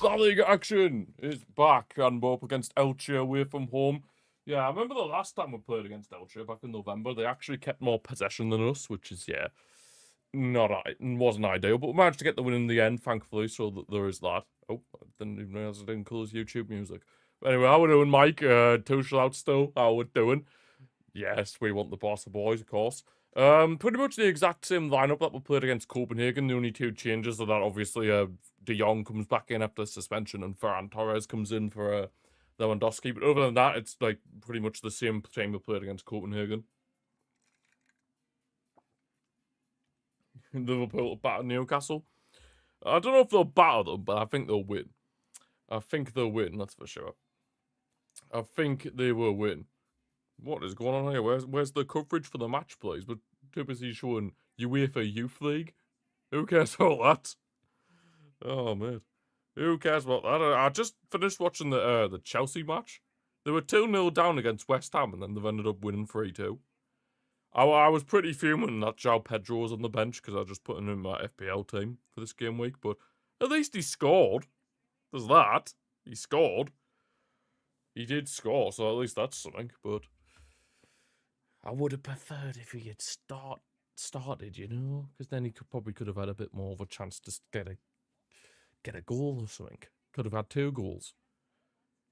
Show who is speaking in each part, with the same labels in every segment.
Speaker 1: La Liga action is back, and we're up against Elche away from home. Yeah, I remember the last time we played against Elche back in November. They actually kept more possession than us, which is, yeah, wasn't ideal. But we managed to get the win in the end, thankfully, so that there is that. Oh, I didn't even realize I didn't call his YouTube music. But anyway, how we doing, Mike? Tuchel out still. How we doing? Yes, we want the Barca boys, of course. Pretty much the exact same lineup that we played against Copenhagen. The only two changes are that obviously De Jong comes back in after suspension and Ferran Torres comes in for Lewandowski. But other than that, it's like pretty much the same team we played against Copenhagen. Liverpool batter Newcastle. I don't know if they'll batter them, but I think they'll win. I think they'll win, that's for sure. I think they will win. What is going on here? Where's the coverage for the match, please? We're too busy showing UEFA Youth League. Who cares about that? Oh, man. Who cares about that? I just finished watching the Chelsea match. They were 2-0 down against West Ham, and then they've ended up winning 3-2. I was pretty fuming that João Pedro was on the bench, because I just put him in my FPL team for this game week, but at least he scored. There's that. He scored. He did score, so at least that's something, but I would have preferred if he had started, you know, because then he probably could have had a bit more of a chance to get a goal or something. Could have had 2 goals.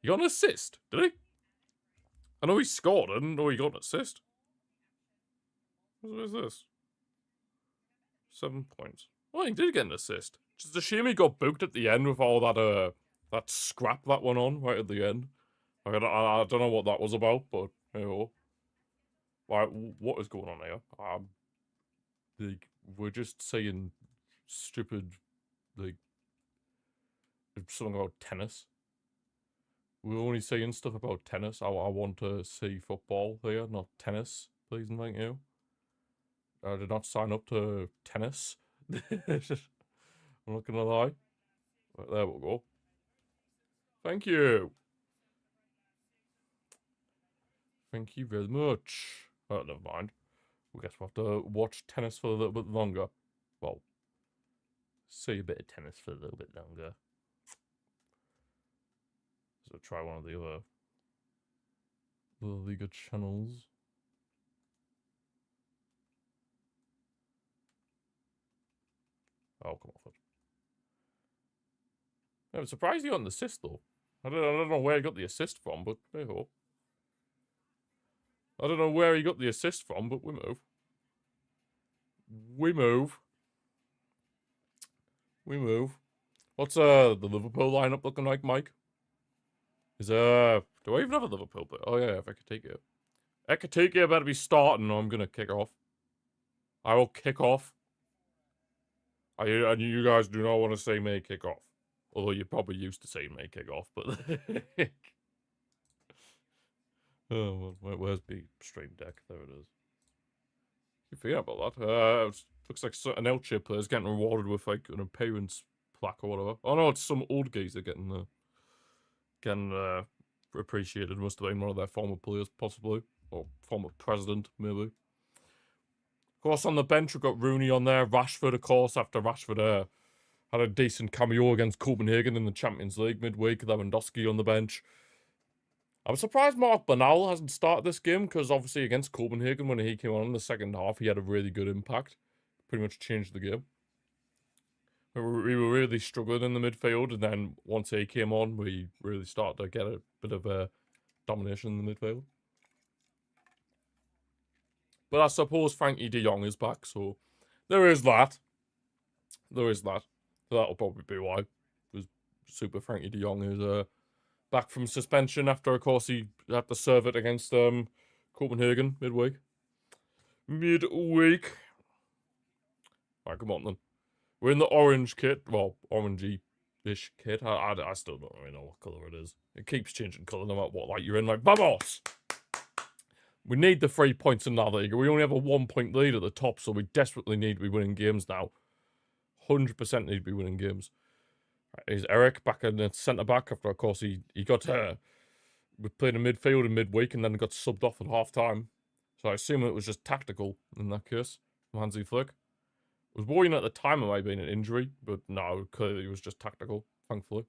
Speaker 1: He got an assist, did he? I know he scored. I didn't know he got an assist. What is this? 7 points. Oh, he did get an assist. Just a shame he got booked at the end with all that that scrap that went on right at the end. I don't know what that was about, but you know. Like, what is going on here? We're just saying stupid, like, something about tennis. We're only saying stuff about tennis. I want to see football here, not tennis, please and thank you. I did not sign up to tennis. I'm not gonna lie. Right, there we go. Thank you. Thank you very much. Oh, never mind. We guess we'll have to watch tennis for a little bit longer. Well, see a bit of tennis for a little bit longer. So try one of the other Liga channels. Oh, come off it. I'm surprised he got an assist, though. I don't know where he got the assist from, but hey ho. I don't know where he got the assist from, but we move. We move. We move. What's the Liverpool lineup looking like, Mike? Do I even have a Liverpool player? Oh yeah, if Ekitike. Ekitike better be starting or I'm gonna kick off. I will kick off. And you guys do not want to say may kick off. Although you're probably used to saying may kick off, but oh, where's the stream deck? There it is. You forget about that. Looks like an Elche player's getting rewarded with like an appearance plaque or whatever. Oh no, it's some old geezer getting appreciated. Must have been one of their former players, possibly, or former president, maybe. Of course, on the bench we've got Rooney on there. Rashford, of course, after Rashford had a decent cameo against Copenhagen in the Champions League midweek. Lewandowski on the bench. I'm surprised Mark Bernal hasn't started this game, because obviously against Copenhagen, when he came on in the second half, he had a really good impact. Pretty much changed the game. We were really struggling in the midfield, and then once he came on, we really started to get a bit of domination in the midfield. But I suppose Frankie de Jong is back, so there is that. There is that. So that'll probably be why. Because Super Frankie de Jong is back from suspension after, of course, he had to serve it against Copenhagen midweek. Midweek. Alright, come on then. We're in the orange kit. Well, orangey-ish kit. I still don't really know what colour it is. It keeps changing colour no matter what light you're in. Like, vamos! We need the 3 points in that league. We only have a 1 point lead at the top, so we desperately need to be winning games now. 100% need to be winning games. Is Eric back in the centre back after, of course, he got we played in midfield in midweek and then got subbed off at half time. So I assume it was just tactical in that case from Hansi Flick. I was worrying at the time it might have been an injury, but no, clearly it was just tactical, thankfully.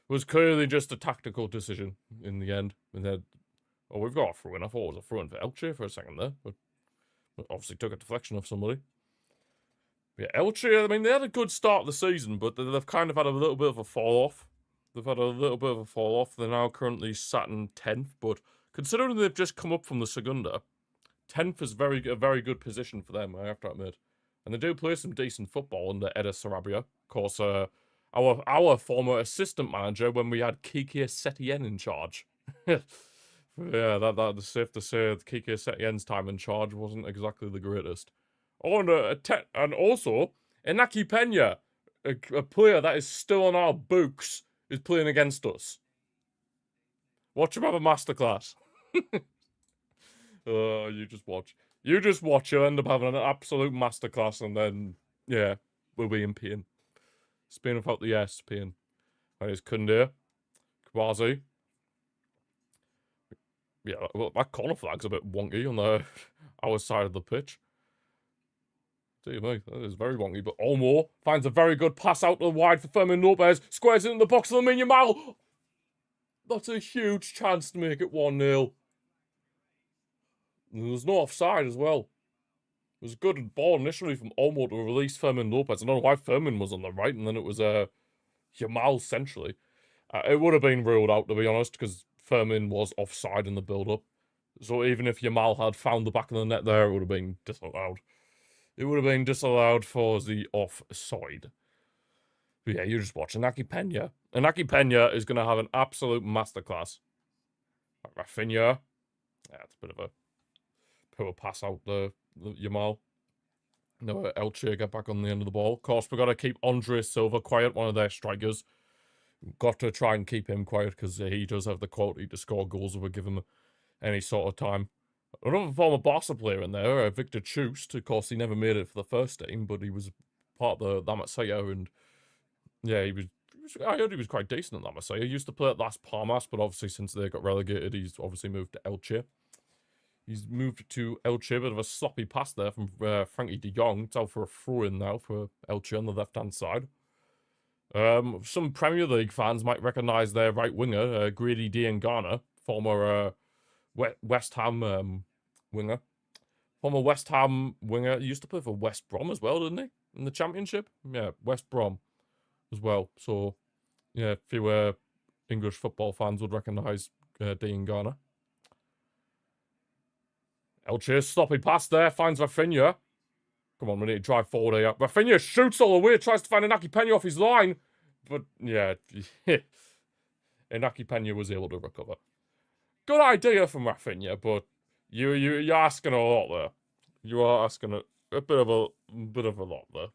Speaker 1: was clearly just a tactical decision in the end. And then, oh, we've got a throw-in. I thought it was a throw-in for Elche for a second there, but obviously took a deflection off somebody. Yeah, Elche, I mean, they had a good start of the season, but they've kind of had a little bit of a fall-off. They've had a little bit of a fall-off. They're now currently sat in 10th, but considering they've just come up from the Segunda, 10th is a very good position for them, I have to admit. And they do play some decent football under Eder Sarabia. Of course, our former assistant manager when we had Kike Setien in charge. Yeah, that's safe to say that Kike Setien's time in charge wasn't exactly the greatest. Oh, and also, Inaki Pena, a player that is still on our books, is playing against us. Watch him have a masterclass. You just watch. You just watch. You'll end up having an absolute masterclass, and then, yeah, we'll be in pain. Spain without the S, pain. That is Kunde. Kwazi. Yeah, well, that corner flag's a bit wonky on our side of the pitch. Dear me, that is very wonky. But Olmo finds a very good pass out to the wide for Fermin Lopez. Squares it in the box for Lamine Yamal. That's a huge chance to make it 1-0. There's no offside as well. It was a good ball initially from Olmo to release Fermin Lopez. I don't know why Fermin was on the right, and then it was Yamal centrally. It would have been ruled out, to be honest, because Fermin was offside in the build-up. So even if Yamal had found the back of the net there, it would have been disallowed. It would have been disallowed for the offside. But yeah, you just watch Inaki Pena. Inaki Pena is going to have an absolute masterclass. Rafinha. Yeah, it's a bit of a poor pass out there, Yamal. No, Elche get back on the end of the ball. Of course, we've got to keep Andre Silva quiet, one of their strikers. Got to try and keep him quiet because he does have the quality to score goals if we give him any sort of time. Another former Barca player in there, Victor Chust. Of course, he never made it for the first team, but he was part of the La Masia, and yeah, I heard he was quite decent at La Masia. He used to play at Las Palmas, but obviously since they got relegated, he's obviously moved to Elche. He's moved to Elche, bit of a sloppy pass there from Frankie de Jong. It's out for a throw-in now for Elche on the left-hand side. Some Premier League fans might recognise their right winger, Grady Diangana, former West Ham winger. Former West Ham winger. He used to play for West Brom as well, didn't he? In the Championship? Yeah, West Brom as well. So, yeah, a few English football fans would recognise Diangana. Elche, sloppy pass there, finds Rafinha. Come on, we need to drive forward here. Rafinha shoots all the way, tries to find Inaki Pena off his line. But, yeah, Inaki Pena was able to recover. Good idea from Rafinha, but you're asking a lot there. You are asking a bit of a lot there.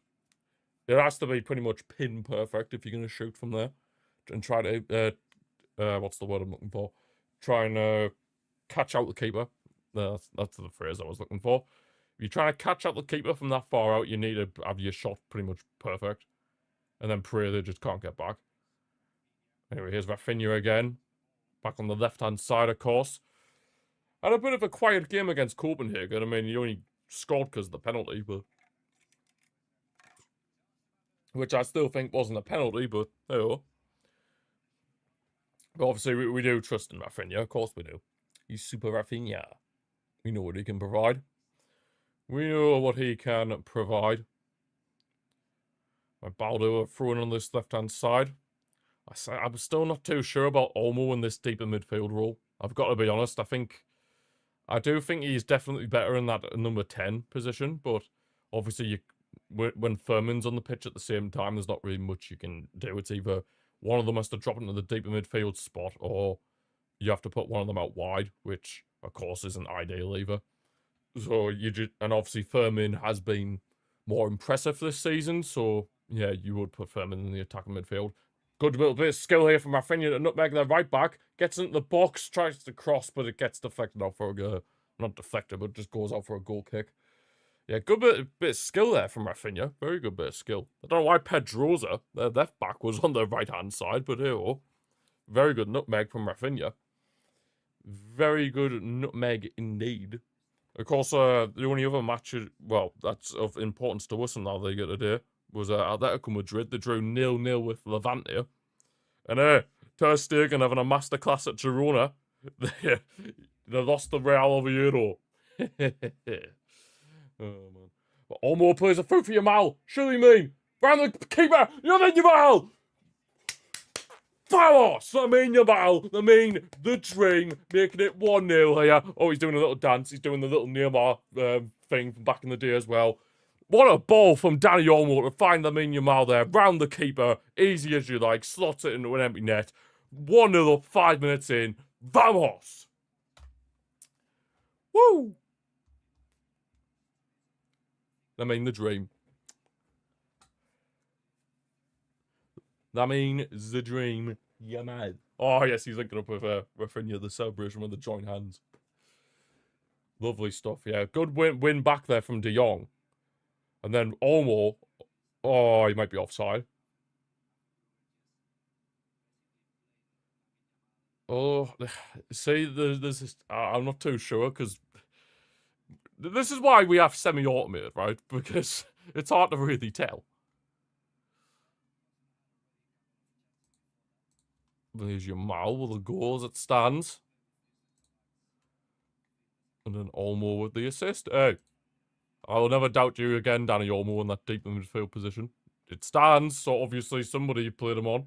Speaker 1: It has to be pretty much pin perfect if you're going to shoot from there. And try to, what's the word I'm looking for? Try and catch out the keeper. That's the phrase I was looking for. If you're trying to catch out the keeper from that far out, you need to have your shot pretty much perfect. And then pray they just can't get back. Anyway, here's Rafinha again. Back on the left-hand side, of course. Had a bit of a quiet game against Copenhagen. I mean, he only scored because of the penalty, but... which I still think wasn't a penalty, but, oh. But obviously, we do trust in Rafinha. Of course we do. He's Super Rafinha. We know what he can provide. We know what he can provide. My Baldo throwing on this left-hand side. I'm still not too sure about Olmo in this deeper midfield role. I've got to be honest. I do think he's definitely better in that number 10 position, but obviously when Furman's on the pitch at the same time, there's not really much you can do. It's either one of them has to drop into the deeper midfield spot, or you have to put one of them out wide, which of course isn't ideal either. So and obviously Furman has been more impressive this season, so yeah, you would put Furman in the attacking midfield. Good little bit of skill here from Rafinha to nutmeg their right back. Gets into the box, tries to cross, but it gets deflected out for a not deflected, but just goes out for a goal kick. Yeah, good bit of skill there from Rafinha. Very good bit of skill. I don't know why Pedroza, their left back, was on the right-hand side, but here, very good nutmeg from Rafinha. Very good nutmeg indeed. Of course, the only other match, well, that's of importance to us in La Liga today, was Atletico Madrid. They drew 0-0 with Levante. And Ter Stegen having a masterclass at Girona. They lost the Real Oviedo. Oh, man. But Olmo plays a through for Yamal. Surely mean. Round the keeper. Lamine Yamal. Vamos! Lamine Yamal. Lamine, the dream. Making it 1-0 here. Oh, he's doing a little dance. He's doing the little Neymar thing from back in the day as well. What a ball from Dani Olmo to find Lamine Yamal there. Round the keeper. Easy as you like. Slots it into an empty net. 1-0 up, 5 minutes in. Vamos! Woo! Lamine the dream. Lamine the dream. Yamal. Oh, yes, he's linking up with Rafinha, the celebration with the joint hands. Lovely stuff, yeah. Good win back there from De Jong. And then Olmo. Oh, he might be offside. Oh, see, there's this. I'm not too sure because this is why we have semi-automated, right? Because it's hard to really tell. There's Yamal with the goals it stands. And then Olmo with the assist. Hey, I'll never doubt you again, Dani Olmo, in that deep midfield position. It stands, so obviously somebody played him on.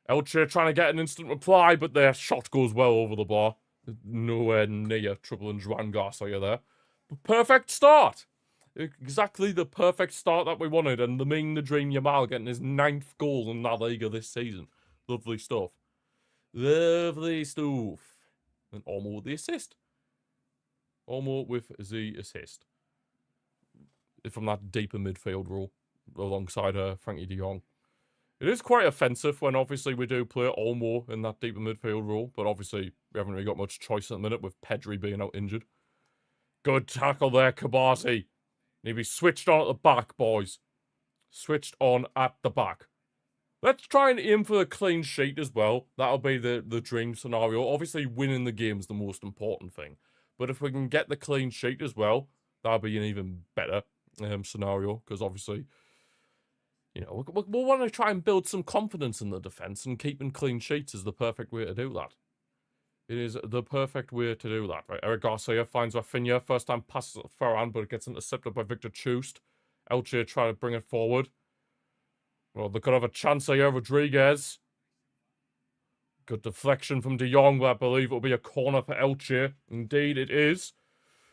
Speaker 1: Elche trying to get an instant reply, but their shot goes well over the bar. Nowhere near troubling Juan Garcia there. But perfect start. Exactly the perfect start that we wanted. And Lamine the Dream Yamal getting his 9th goal in La Liga this season. Lovely stuff. Lovely stuff. And Olmo with the assist. Olmo with the assist. From that deeper midfield role. Alongside Frankie de Jong. It is quite offensive when obviously we do play Olmo in that deeper midfield role. But obviously we haven't really got much choice at the minute with Pedri being out injured. Good tackle there, Kabasi. Need to be switched on at the back, boys. Switched on at the back. Let's try and aim for the clean sheet as well. That'll be the dream scenario. Obviously, winning the game is the most important thing. But if we can get the clean sheet as well, that'll be an even better scenario. Because obviously, you know, we'll want to try and build some confidence in the defence. And keeping clean sheets is the perfect way to do that. It is the perfect way to do that, right? Eric Garcia finds Rafinha. First time passes at Ferran, but it gets intercepted by Victor Chust. Elche try to bring it forward. Well, they could have a chance here, Rodriguez. Good deflection from De Jong, but I believe it'll be a corner for Elche. Indeed, it is.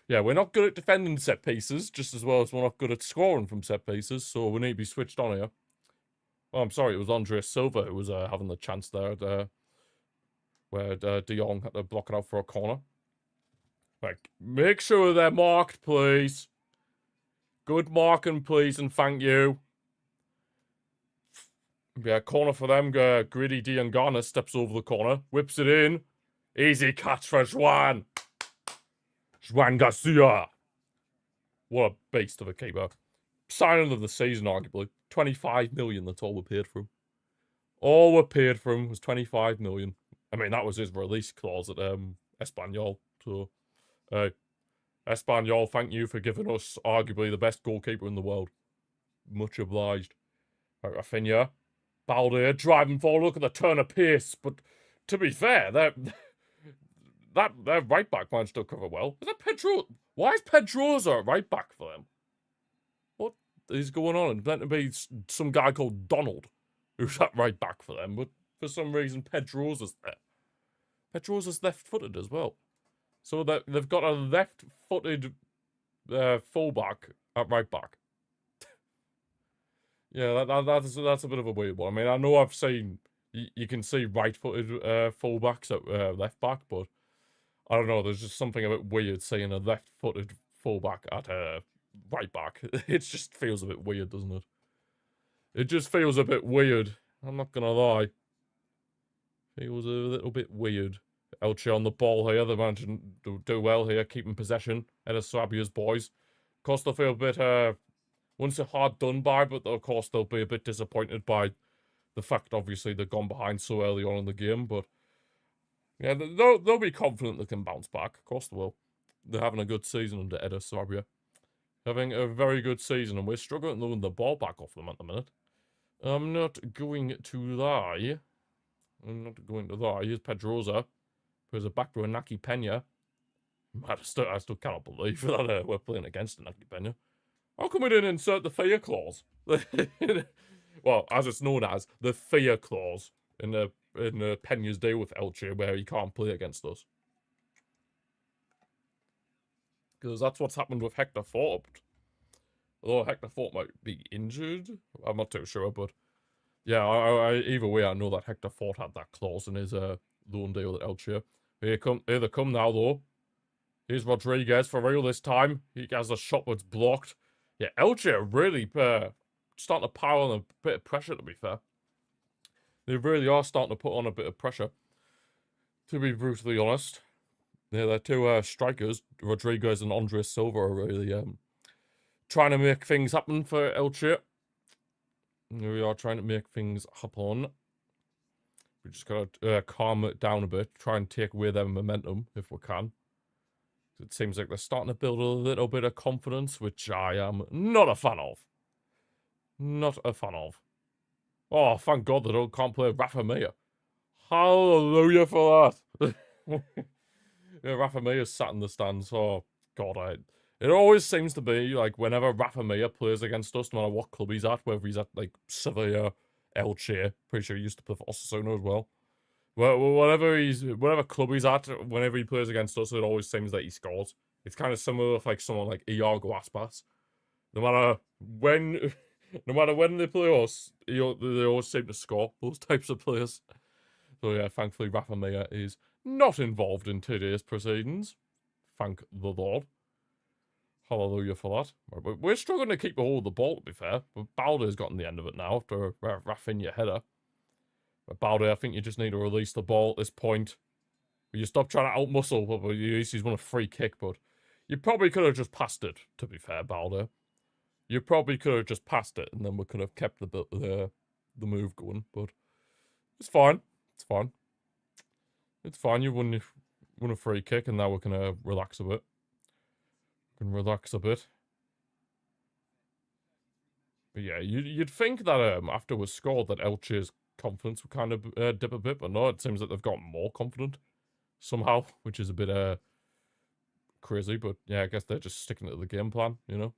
Speaker 1: Yeah, we're not good at defending set pieces, just as well as we're not good at scoring from set pieces, so we need to be switched on here. Oh, I'm sorry, it was Andres Silva who was having the chance there. Where De Jong had to block it out for a corner. Right, make sure they're marked, please. Good marking, please, and thank you. Yeah, corner for them. Greedy Diangana steps over the corner, whips it in. Easy catch for Juan. Juan Garcia. What a beast of a keeper. Signing of the season, arguably. 25 million, that's all we paid for him. All we paid for him was 25 million. I mean, that was his release clause at Espanyol. So, Espanyol, thank you for giving us arguably the best goalkeeper in the world. Much obliged. Right, Rafinha. Balde driving forward. Look at the turn of pace. But to be fair, their right back managed to cover well. Is that Pedro? Why is Pedroza at right back for them? What is going on? It's meant to be some guy called Donald who's at right back for them, but for some reason Pedroza's there. Pedroza's left-footed as well. So they've got a left-footed fullback at right back. Yeah, that's a bit of a weird one. I mean, I know I've seen you can see right-footed fullbacks at left back, but I don't know. There's just something a bit weird seeing a left-footed fullback at right back. It just feels a bit weird, doesn't it? It just feels a bit weird. I'm not gonna lie. Feels a little bit weird. Elche on the ball here. They managed to do well here, keeping possession. Eder Swabia's boys. Of course, they'll feel a bit, once they're hard done by, but of course they'll be a bit disappointed by the fact, obviously, they've gone behind so early on in the game. But, yeah, they'll be confident they can bounce back. Of course they will. They're having a good season under Eder Swabia. Having a very good season, and we're struggling to win the ball back off them at the minute. I'm not going to lie. I'm not going to that. I use Pedroza. There's a back to Inaki Pena. I still cannot believe that we're playing against Inaki Pena. How come we didn't insert the fear clause? Well, as it's known as, the fear clause in Pena's deal with Elche, where he can't play against us. Because that's what's happened with Hector Fort. Although Hector Fort might be injured. I'm not too sure, but yeah, either way, I know that Hector Fort had that clause in his loan deal at Elche. Here they come now, though. Here's Rodriguez for real this time. He has a shot that's blocked. Yeah, Elche are really starting to pile on a bit of pressure, to be fair. They really are starting to put on a bit of pressure, to be brutally honest. Yeah, their two strikers, Rodriguez and Andres Silva, are really trying to make things happen for Elche. We are trying to make things happen. We just gotta calm it down a bit, try and take away their momentum if we can. It seems like they're starting to build a little bit of confidence, which I am not a fan of. Not a fan of. Oh, thank God they can't play Rafa Mir. Hallelujah for that. Yeah, Rafa Mir sat in the stands. Oh, God, it always seems to be, like, whenever Rafa Mir plays against us, no matter what club he's at, whether he's at, like, Sevilla, Elche, pretty sure he used to play for Osasuna as well. Well, whatever club he's at, whenever he plays against us, it always seems that he scores. It's kind of similar with, like, someone like Iago Aspas. No matter when they play us, they always seem to score, those types of players. So yeah, thankfully Rafa Mir is not involved in today's proceedings. Thank the Lord. Hallelujah for that. We're struggling to keep a hold of the ball, to be fair. But Balde's gotten the end of it now after a Rafinha header. But Balde, I think you just need to release the ball at this point. You stop trying to outmuscle, but he's won a free kick, but you probably could have just passed it, to be fair, Balde. You probably could have just passed it, and then we could have kept the move going, but it's fine. It's fine. It's fine. You won a free kick, and now we can relax a bit. We can relax a bit. But yeah, you'd think that after we scored that Elche's confidence would kind of dip a bit, but no, it seems that they've got more confident somehow, which is a bit crazy. But yeah, I guess they're just sticking to the game plan, you know.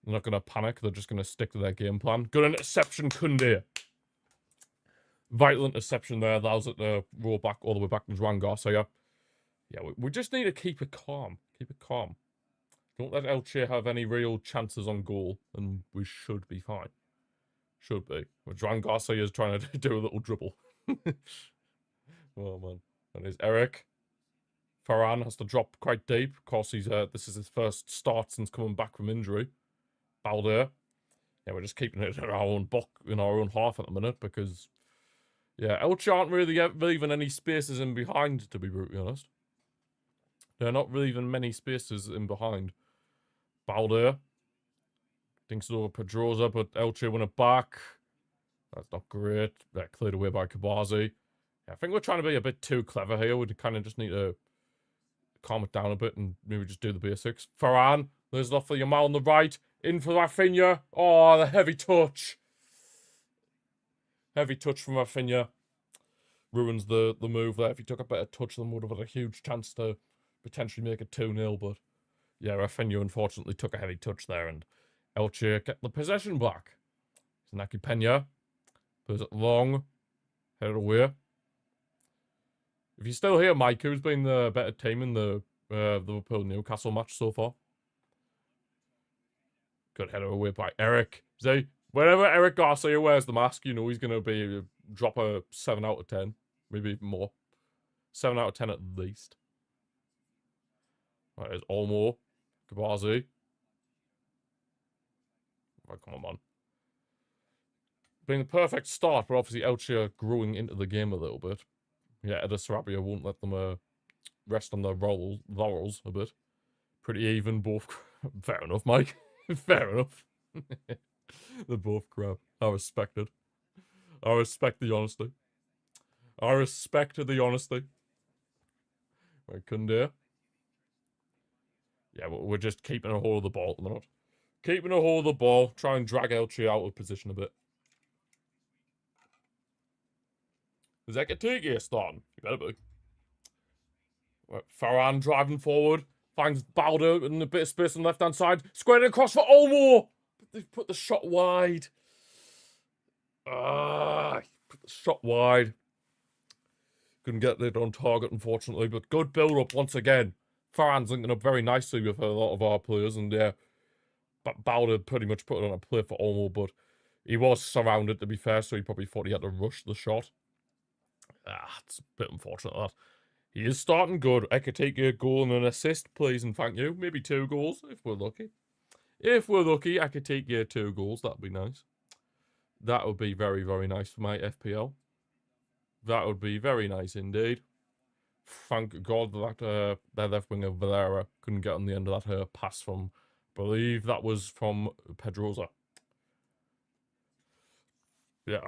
Speaker 1: They're not going to panic. They're just going to stick to their game plan. Good interception, Koundé. Vital interception there. Allows it to roll back all the way back to Juan Garcia. Yeah, we just need to keep it calm. Keep it calm. Don't let Elche have any real chances on goal, and we should be fine. Should be. But Juan Garcia is trying to do a little dribble. Oh, man. And there's Eric. Ferran has to drop quite deep. Of course, this is his first start since coming back from injury. Balde. Yeah, we're just keeping it in our own half at the minute because, yeah, Elche aren't really leaving any spaces in behind, to be brutally honest. They're not leaving many spaces in behind. Balde. Thinks it over Pedroza, but Elche win it back. That's not great. They're cleared away by Kabazi. Yeah, I think we're trying to be a bit too clever here. We kind of just need to calm it down a bit and maybe just do the basics. Ferran. There's enough for Yamal on the right. In for Rafinha. Oh, the heavy touch. Heavy touch from Rafinha. Ruins the move there. If he took a better touch, then would have had a huge chance to potentially make it 2-0. But yeah, Rafinha unfortunately took a heavy touch there, and Elche get the possession back. Inaki Pena plays it long. Headed away. If you're still here, Mike, who's been the better team in the Liverpool-Newcastle match so far? Good header away by Eric. See, whenever Eric Garcia wears the mask, you know he's going to drop a 7 out of 10. Maybe even more. 7 out of 10 at least. Right, there's Olmo. Kabazi. Right, come on. Being the perfect start, but obviously Elche are growing into the game a little bit. Yeah, Eder Sarabia won't let them rest on their laurels a bit. Pretty even, both. Fair enough, Mike. Fair enough. They're both crap. I respect it. I respect the honesty. I respect the honesty. Right, Koundé. Yeah, we're just keeping a hold of the ball at the minute. Keeping a hold of the ball. Try and drag Elche out of position a bit. Is Ekatike starting? You better be. Right, Farhan driving forward. Finds Balder in a bit of space on the left-hand side. Squared it across for Olmo. They've put the shot wide. Put the shot wide. Couldn't get it on target, unfortunately. But good build-up once again. Farhan's linking up very nicely with a lot of our players. And yeah, Balder pretty much put it on a play for Olmo. But he was surrounded, to be fair. So he probably thought he had to rush the shot. It's a bit unfortunate, that. He is starting good. Ekatike a goal and an assist, please and thank you. Maybe 2 goals, if we're lucky. If we're lucky, Ekatike 2 goals. That'd be nice. That would be very, very nice for my FPL. That would be very nice indeed. Thank God that their left winger Valero couldn't get on the end of that pass from, I believe that was from Pedroza. Yeah,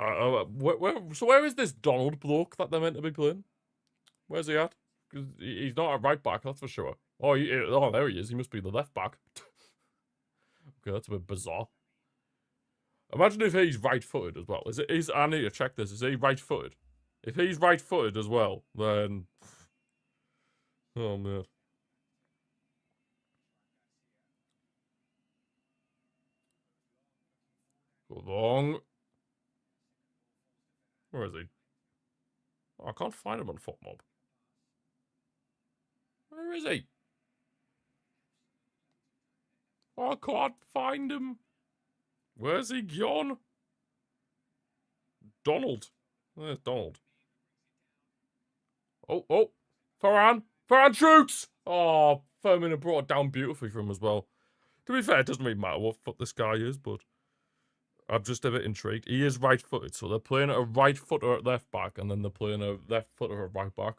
Speaker 1: so where is this Donald bloke that they're meant to be playing? Where's he at? Because he's not a right back, that's for sure. Oh, there he is. He must be the left back. Okay, that's a bit bizarre. Imagine if he's right-footed as well. I need to check this. Is he right-footed? If he's right-footed as well, then... Oh, man. Go long. Where is he? Oh, I can't find him on FotMob. Where is he? Oh, I can't find him. Where's he gone? Donald. There's Donald. Oh. Farhan shoots! Oh, Furman had brought it down beautifully for him as well. To be fair, it doesn't really matter what foot this guy is, but I'm just a bit intrigued. He is right-footed, so they're playing a right footer at left back, and then they're playing a left footer at right back.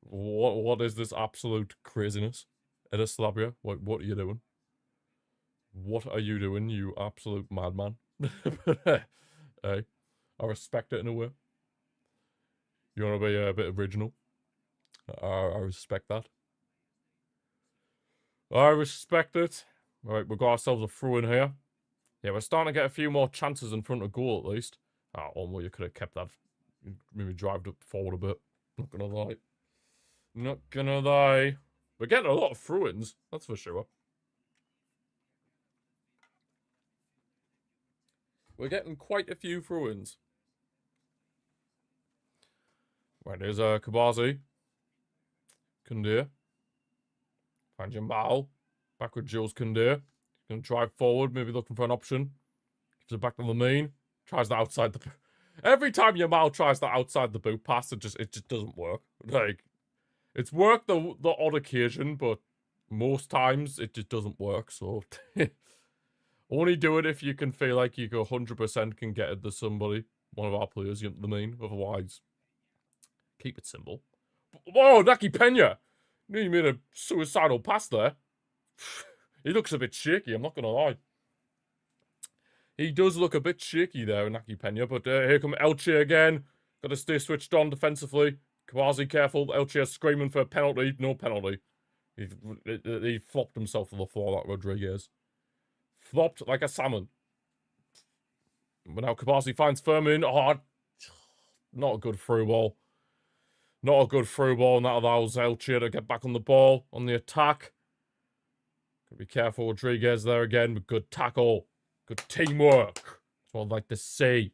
Speaker 1: What is this absolute craziness? Edislavia, what are you doing? What are you doing, you absolute madman? Hey, I respect it in a way. You want to be a bit original? I respect that. I respect it. Alright, we've got ourselves a throw-in here. Yeah, we're starting to get a few more chances in front of goal, at least. Olmo, you could have kept that. Maybe drive it forward a bit. Not gonna lie. Not gonna lie. We're getting a lot of throw-ins, that's for sure. We're getting quite a few throw-ins. Right, there's Kabazi. Kundir. Find Jamal. Back with Jules Kundir. Gonna drive forward, maybe looking for an option. Gives it back to Lamine. Tries the outside the... Every time Jamal tries the outside the boot pass, it just doesn't work. Like, it's worked the odd occasion, but most times it just doesn't work, so... Only do it if you can feel like you 100% can get it to somebody. One of our players, you know what I mean? Otherwise, keep it simple. Whoa, Naki Pena! You made a suicidal pass there. He looks a bit shaky, I'm not going to lie. He does look a bit shaky there, Naki Pena, but here come Elche again. Got to stay switched on defensively. Quasi careful. Elche screaming for a penalty. No penalty. He flopped himself to the floor, that Rodriguez. Flopped like a salmon. But now Kabasi finds Furman. Oh, not a good through ball. Not a good through ball, and that allows Elche to get back on the ball, on the attack. Gotta be careful, Rodriguez there again, but good tackle. Good teamwork. That's what I'd like to see.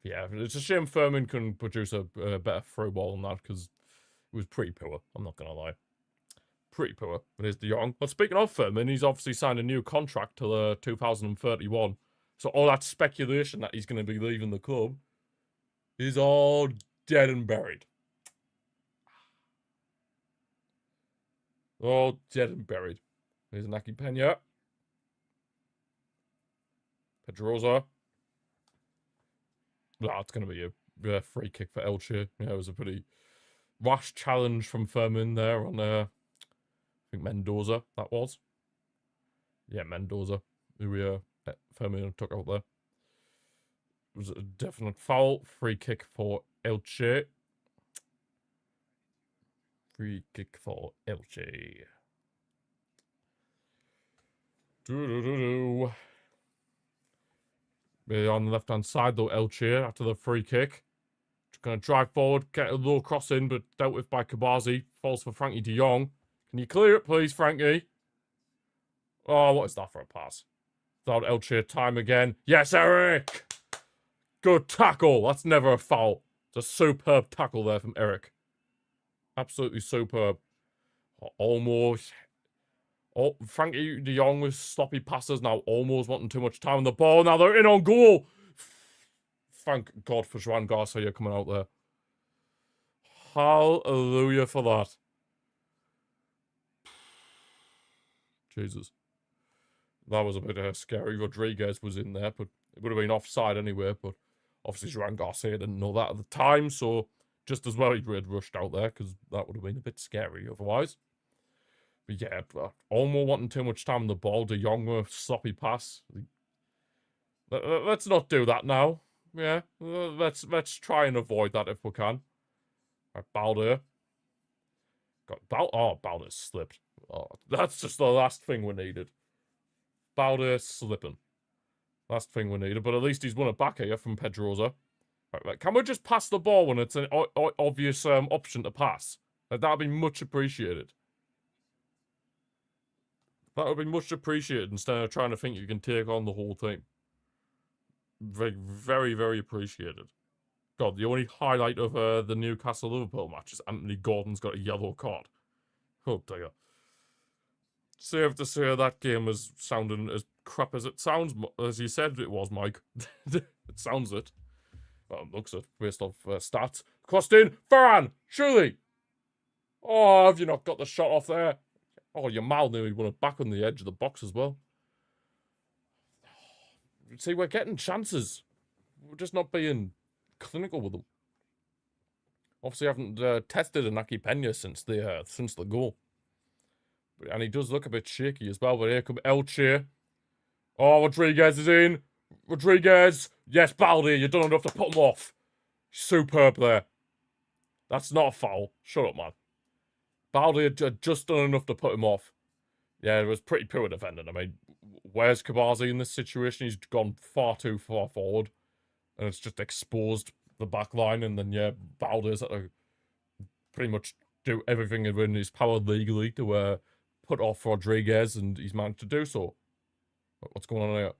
Speaker 1: Yeah, it's a shame Furman couldn't produce a better through ball than that, because it was pretty poor, I'm not going to lie. Pretty poor. But here's De Jong. But speaking of Furman, he's obviously signed a new contract till 2031. So all that speculation that he's going to be leaving the club is all dead and buried. All dead and buried. Here's Naki Pena. Pedroza. It's going to be a free kick for Elche. Yeah, it was a pretty rash challenge from Furman there on, I think Mendoza, that was. Yeah, Mendoza, who Furman took out there. It was a definite foul. Free kick for Elche. Free kick for Elche. On the left-hand side, though, Elche after the free kick. Just going to drive forward, get a low cross in, but dealt with by Kabazi. Falls for Frankie de Jong. Can you clear it, please, Frankie? Oh, what is that for a pass? Without Elche time again. Yes, Eric! Good tackle. That's never a foul. It's a superb tackle there from Eric. Absolutely superb. Almost. Oh, Frankie de Jong with sloppy passes. Now almost wanting too much time on the ball. Now they're in on goal. Thank God for Joan Garcia coming out there. Hallelujah for that. Jesus. That was a bit scary. Rodriguez was in there, but it would have been offside anyway. But obviously Joan Garcia didn't know that at the time, so just as well he had rushed out there, because that would have been a bit scary otherwise. But yeah, Olmo wanting too much time on the ball. De Jong with sloppy pass. Let's not do that now. Yeah, let's try and avoid that if we can. Right, Balder. Balder slipped. Oh, that's just the last thing we needed. Balder slipping. Last thing we needed, but at least he's won it back here from Pedroza. Right, can we just pass the ball when it's an obvious option to pass? That'd be much appreciated. That would be much appreciated instead of trying to think you can take on the whole team. Very, very, very appreciated. God, the only highlight of the Newcastle-Liverpool match is Anthony Gordon's got a yellow card. Oh dear. Safe to say that game was sounding as crap as it sounds, as you said it was, Mike. It sounds it. Well, it looks it, based off stats. Crossed in, Varane, surely! Oh, have you not got the shot off there? Oh, your Mal nearly won it back on the edge of the box as well. See, we're getting chances. We're just not being clinical with them. Obviously, I haven't tested Inaki Pena since the goal. And he does look a bit shaky as well. But here comes Elche. Oh, Rodriguez is in. Rodriguez. Yes, Baldi, you've done enough to put him off. Superb there. That's not a foul. Shut up, man. Baldi had just done enough to put him off. Yeah, it was pretty poor defending. I mean, where's Kabazi in this situation? He's gone far too far forward. And it's just exposed the back line. And then, yeah, Baldi's had to pretty much do everything in his power legally to put off Rodriguez. And he's managed to do so. What's going on here?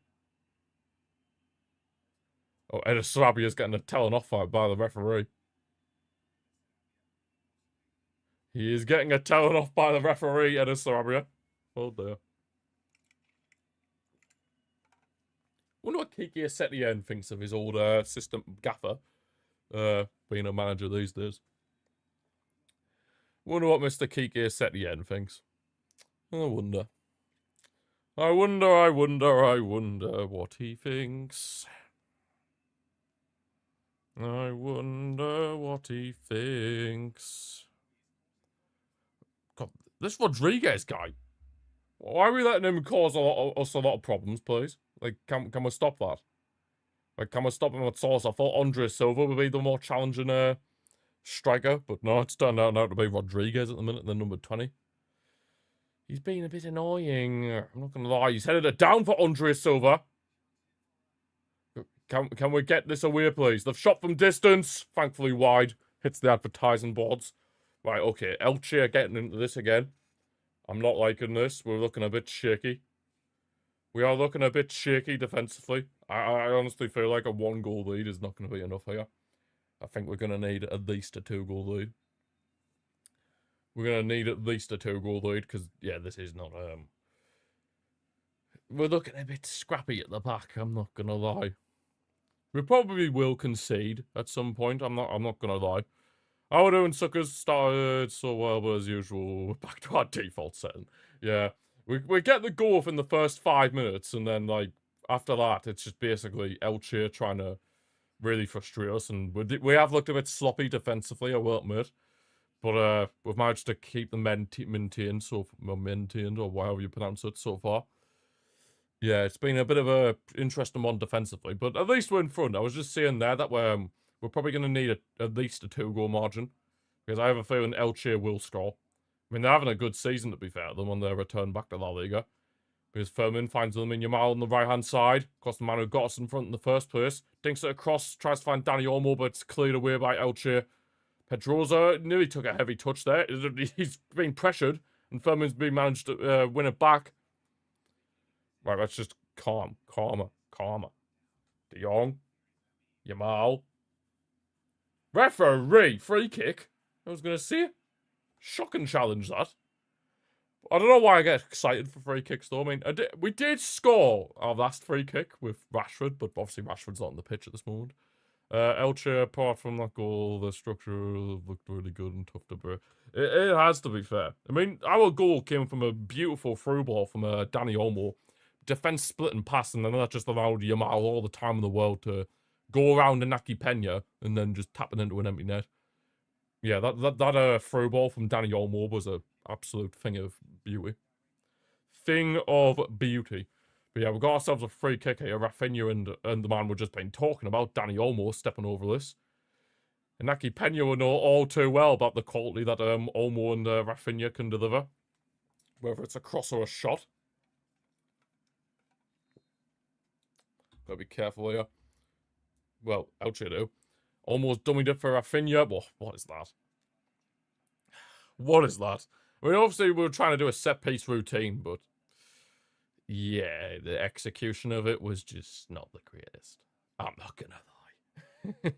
Speaker 1: Oh, Edis Sarabia's getting a telling off by the referee. He is getting a telling off by the referee, Edis Sarabia. Oh dear. Wonder what Kiki Setien thinks of his old assistant gaffer, being a manager these days. Wonder what Mr. Kiki Setien thinks. I wonder. I wonder what he thinks. I wonder what he thinks. God, this Rodriguez guy. Why are we letting him cause us a lot of problems, please? Like, can we stop that? Like, can we stop him at source? I thought Andre Silva would be the more challenging striker, but no, it's turned out now to be Rodriguez at the minute, the number 20. He's been a bit annoying. I'm not going to lie. He's headed it down for Andre Silva. Can we get this away, please? They've shot from distance. Thankfully wide. Hits the advertising boards. Right, okay. Elche are getting into this again. I'm not liking this. We're looking a bit shaky. We are looking a bit shaky defensively. I honestly feel like a 1-goal lead is not going to be enough here. I think we're going to need at least a 2-goal lead. We're going to need at least a 2-goal lead because, yeah, this is not... We're looking a bit scrappy at the back, I'm not going to lie. We probably will concede at some point, I'm not going to lie. How we're doing, suckers? Started so well, but as usual, we're back to our default setting. Yeah, we get the goal within the first 5 minutes, and then, like, after that, it's just basically Elche trying to really frustrate us, and we have looked a bit sloppy defensively, I will admit. But we've managed to keep the maintained, or however you pronounce it, so far. Yeah, it's been a bit of a interesting one defensively, but at least we're in front. I was just saying there that we're probably going to need at least a 2-goal margin, because I have a feeling Elche will score. I mean, they're having a good season, to be fair to them, on their return back to La Liga. Because Furman finds them in Yamal on the right-hand side. Of course, the man who got us in front in the first place. Dinks it across, tries to find Dani Olmo, but it's cleared away by Elche. Pedroza nearly took a heavy touch there. He's being pressured, and Furman's been managed to win it back. Right, let's just calmer. De Jong. Yamal. Referee! Free kick? I was going to say. Shocking challenge, that. I don't know why I get excited for free kicks, though. I mean, we did score our last free kick with Rashford, but obviously Rashford's not on the pitch at this moment. Elche, apart from that goal, the structure looked really good and tough to break. It has to be fair. I mean, our goal came from a beautiful through ball from Dani Olmo. Defense split and pass, and then that just allowed Yamal all the time in the world to go around Inaki Pena and then just tap it into an empty net. Yeah, that through ball from Dani Olmo was a absolute thing of beauty. Thing of beauty. But yeah, we've got ourselves a free kick here. Rafinha and the man we've just been talking about, Dani Olmo, stepping over this. Inaki Pena will know all too well about the quality that Olmo and Rafinha can deliver. Whether it's a cross or a shot. Gotta be careful here. Well, Elche do. Almost dummied it for Rafinha. What is that? What is that? I mean, obviously, we were trying to do a set-piece routine, but... yeah, the execution of it was just not the greatest. I'm not gonna lie.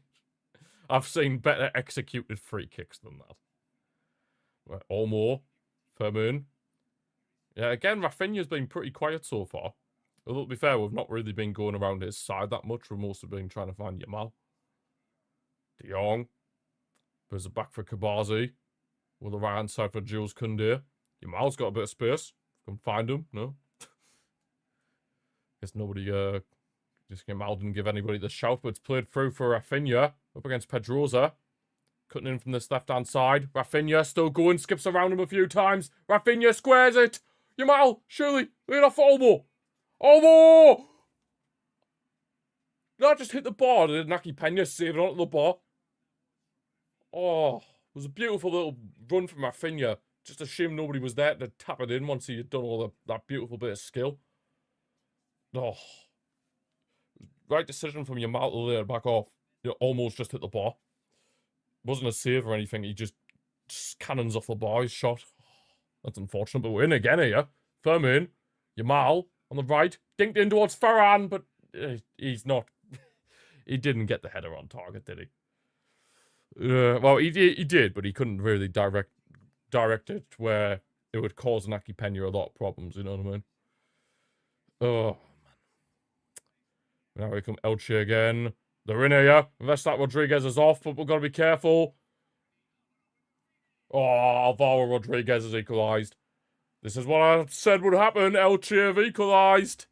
Speaker 1: I've seen better executed free kicks than that. Right, Olmo. Furman. Yeah, again, Rafinha's been pretty quiet so far. Although, to be fair, we've not really been going around his side that much. We've mostly been trying to find Yamal. De Jong. There's a back for Kabazi. With the right-hand side for Jules Koundé. Yamal's got a bit of space. Can find him. No. Guess nobody, just Yamal didn't give anybody the shout, but it's played through for Rafinha. Up against Pedroza. Cutting in from this left-hand side. Rafinha still going. Skips around him a few times. Rafinha squares it. Yamal, surely. Lead off for Olmo. Olmo! Did I just hit the bar? Did Naki Pena save it onto the bar? Oh, it was a beautiful little run from Rafinha. Just a shame nobody was there to tap it in once he had done all that beautiful bit of skill. Oh. Right decision from Yamal to lay it back off. You almost just hit the bar. Wasn't a save or anything. He just cannons off the bar. His shot. That's unfortunate, but we're in again here. Furman. Yamal. On the right, dinked in towards Ferran, but he's not. He didn't get the header on target, did he? Well, he did, but he couldn't really direct it where it would cause Naki Pena a lot of problems. You know what I mean? Oh man! Now we come Elche again. They're in here. Unless that Rodriguez is off, but we've got to be careful. Oh, Alvaro Rodriguez has equalised. This is what I said would happen. Elche have equalised.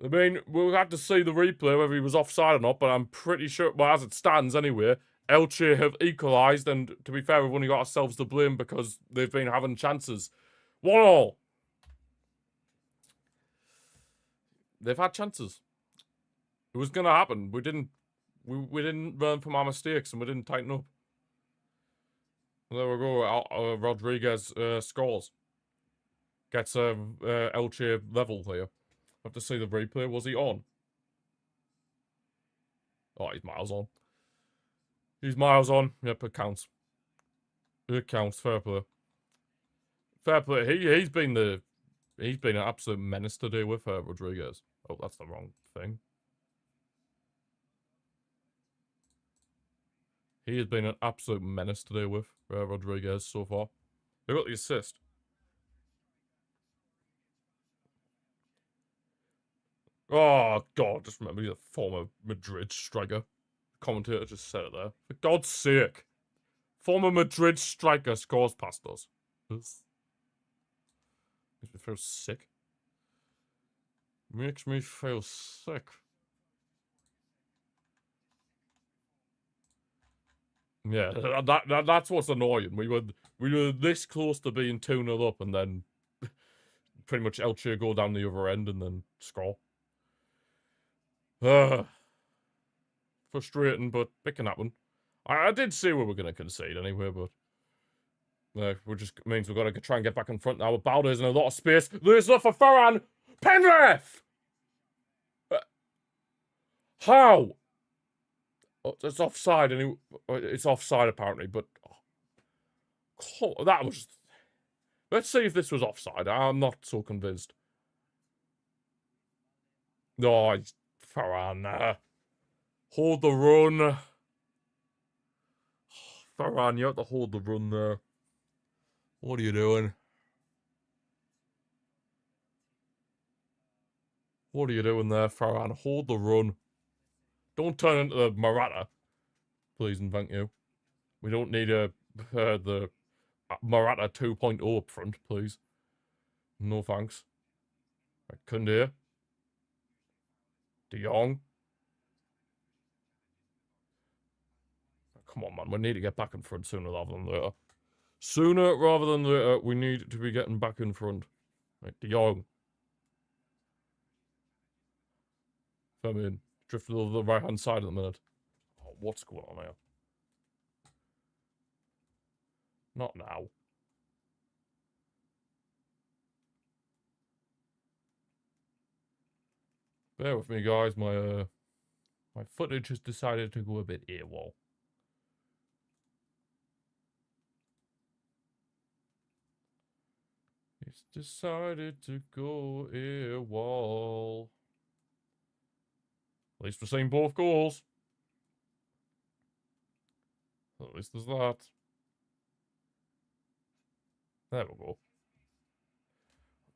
Speaker 1: I mean, we'll have to see the replay whether he was offside or not, but I'm pretty sure, well, as it stands anyway, Elche have equalised, and to be fair, we've only got ourselves to blame because they've been having chances. 1-1. They've had chances. It was going to happen. We didn't learn from our mistakes, and we didn't tighten up. There we go. Rodriguez scores. Gets Elche level here. Have to see the replay. Was he on? Oh, he's miles on. He's miles on. Yep, it counts. It counts. Fair play. Fair play. He's been an absolute menace to deal with, Rodriguez. Oh, that's the wrong thing. He has been an absolute menace to deal with, Rodriguez, so far. Who got the assist? Oh, God, just remember he's a former Madrid striker. The commentator just said it there. For God's sake. Former Madrid striker scores past us. Makes me feel sick. Makes me feel sick. Yeah, that's what's annoying. We were this close to being 2-0 up, and then pretty much Elche go down the other end and then score. Frustrating, but it can happen. I did see we were going to concede anyway, but Which just means we've got to try and get back in front now. Baldur's in a lot of space. There's enough for Ferran. Penrith! How? Oh, it's offside. It's offside apparently, but that was. Let's see if this was offside. I'm not so convinced. No, it's Ferran. Hold the run. Ferran, you have to hold the run there. What are you doing? What are you doing there, Ferran? Hold the run. Don't turn into the Morata. Please and thank you. We don't need the Morata 2.0 up front, please. No thanks. Right, Koundé. De Jong. Come on, man. We need to get back in front sooner rather than later. Sooner rather than later, we need to be getting back in front. Right, De Jong. I mean, drifted over the right-hand side at the minute. Oh, what's going on here? Not now. Bear with me, guys. My footage has decided to go a bit AWOL. It's decided to go AWOL. At least we're seeing both goals. At least there's that. There we go.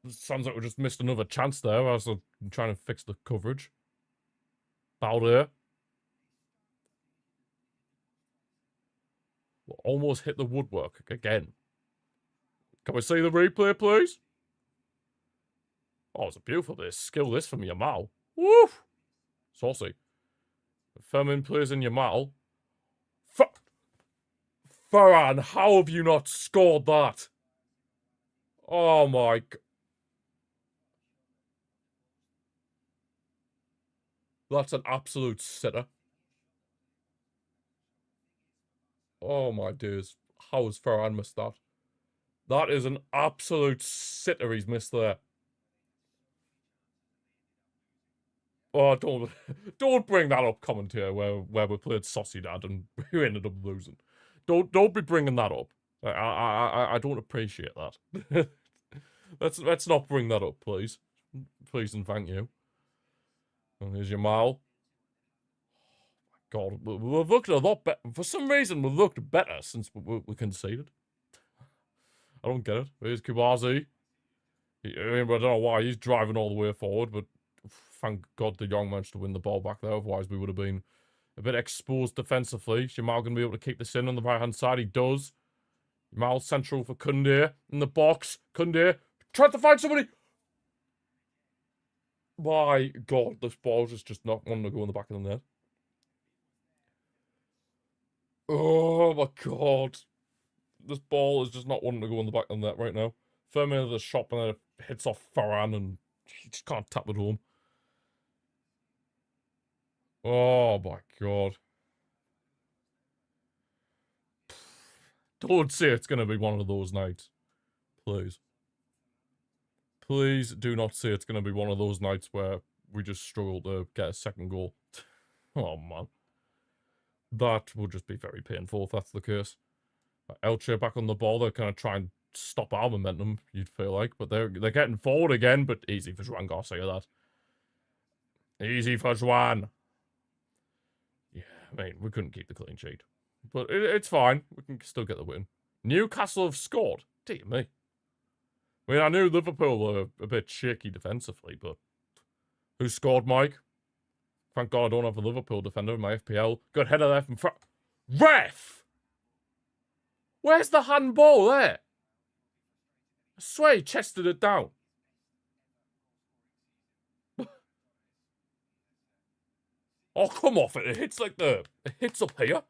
Speaker 1: Sounds like we just missed another chance there as I'm trying to fix the coverage. Balde. We'll almost hit the woodwork again. Can we see the replay, please? Oh, it's a beautiful bit of skill, this from Yamal. Woof! Saucy. Fermin plays in Yamal. Ferran, how have you not scored that? Oh my god. That's an absolute sitter. Oh my days. How has Ferran missed that? That is an absolute sitter he's missed there. Oh, don't bring that up, commentator, where we played Sociedad and we ended up losing. Don't be bringing that up. I don't appreciate that. let's not bring that up, please. Please and thank you. And here's Yamal. God, we've looked a lot better. For some reason, we've looked better since we conceded. I don't get it. Here's Kubazi. I don't know why he's driving all the way forward, but thank God De Jong managed to win the ball back there. Otherwise, we would have been a bit exposed defensively. Jamal going to be able to keep this in on the right-hand side. He does. Jamal central for Koundé in the box. Koundé trying to find somebody. My God, this ball is just not wanting to go in the back of the net. Oh my God. This ball is just not wanting to go in the back of the net right now. Firm into the shot and then it hits off Ferran and he just can't tap it home. Oh my God. Don't say it's going to be one of those nights. Please. Please do not say it's going to be one of those nights where we just struggle to get a second goal. Oh, man. That would just be very painful if that's the case. Elche back on the ball. They're kind of trying to stop our momentum, you'd feel like. But they're getting forward again, but easy for Juan Garcia, that. Easy for Juan. Yeah, I mean, we couldn't keep the clean sheet. But it's fine. We can still get the win. Newcastle have scored. Dear me. I mean, I knew Liverpool were a bit shaky defensively, but who scored, Mike? Thank God I don't have a Liverpool defender in my FPL. Good header there from front. Ref! Where's the handball there? I swear he chested it down. Oh, come off it. It hits like it hits up here.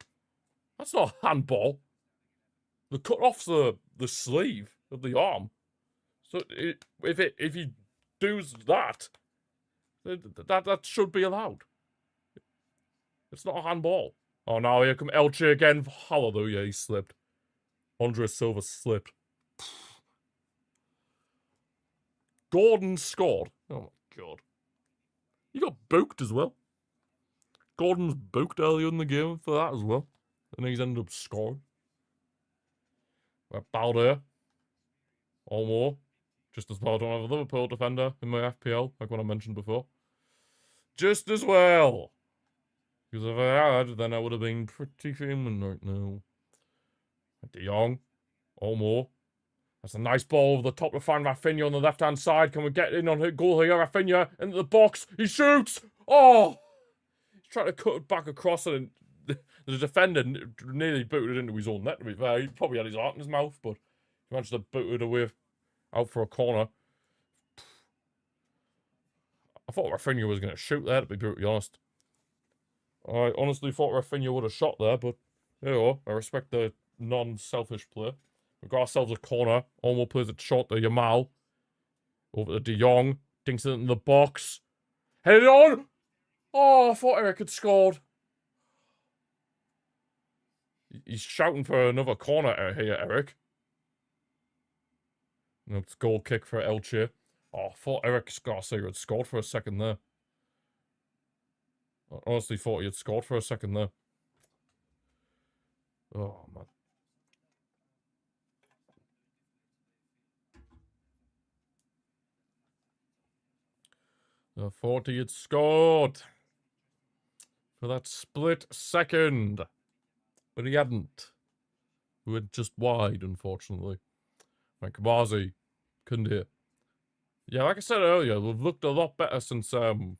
Speaker 1: That's not a handball. The cut off's the sleeve of the arm. So if he does that, that should be allowed. It's not a handball. Oh, now here come Elche again. Hallelujah, he slipped. Andre Silva slipped. Gordon scored. Oh my god. He got booked as well. Gordon's booked earlier in the game for that as well. And he's ended up scoring. Balder. Or more. Just as well, I don't have a Liverpool defender in my FPL, like what I mentioned before. Just as well. Because if I had, then I would have been pretty human right now. De Jong. Or more. That's a nice ball over the top to find Rafinha on the left-hand side. Can we get in on goal here? Rafinha into the box. He shoots. Oh! He's trying to cut it back across and the defender nearly booted into his own net, to be fair. He probably had his heart in his mouth, but he managed to boot it away out for a corner. I thought Rafinha was going to shoot there, to be brutally honest. I honestly thought Rafinha would have shot there, but there you go. I respect the non-selfish play. We've got ourselves a corner. Almost plays it short to Yamal. Over to De Jong. Dinks it in the box. Headed on! Oh, I thought Eric had scored. He's shouting for another corner here, Eric. And it's goal kick for Elche. Oh, I thought Eric Garcia had scored for a second there. I honestly thought he had scored for a second there. Oh, man. I thought he had scored for that split second. But he hadn't. We were just wide, unfortunately. Like Kamazi couldn't hit. Yeah, like I said earlier, we've looked a lot better since Elche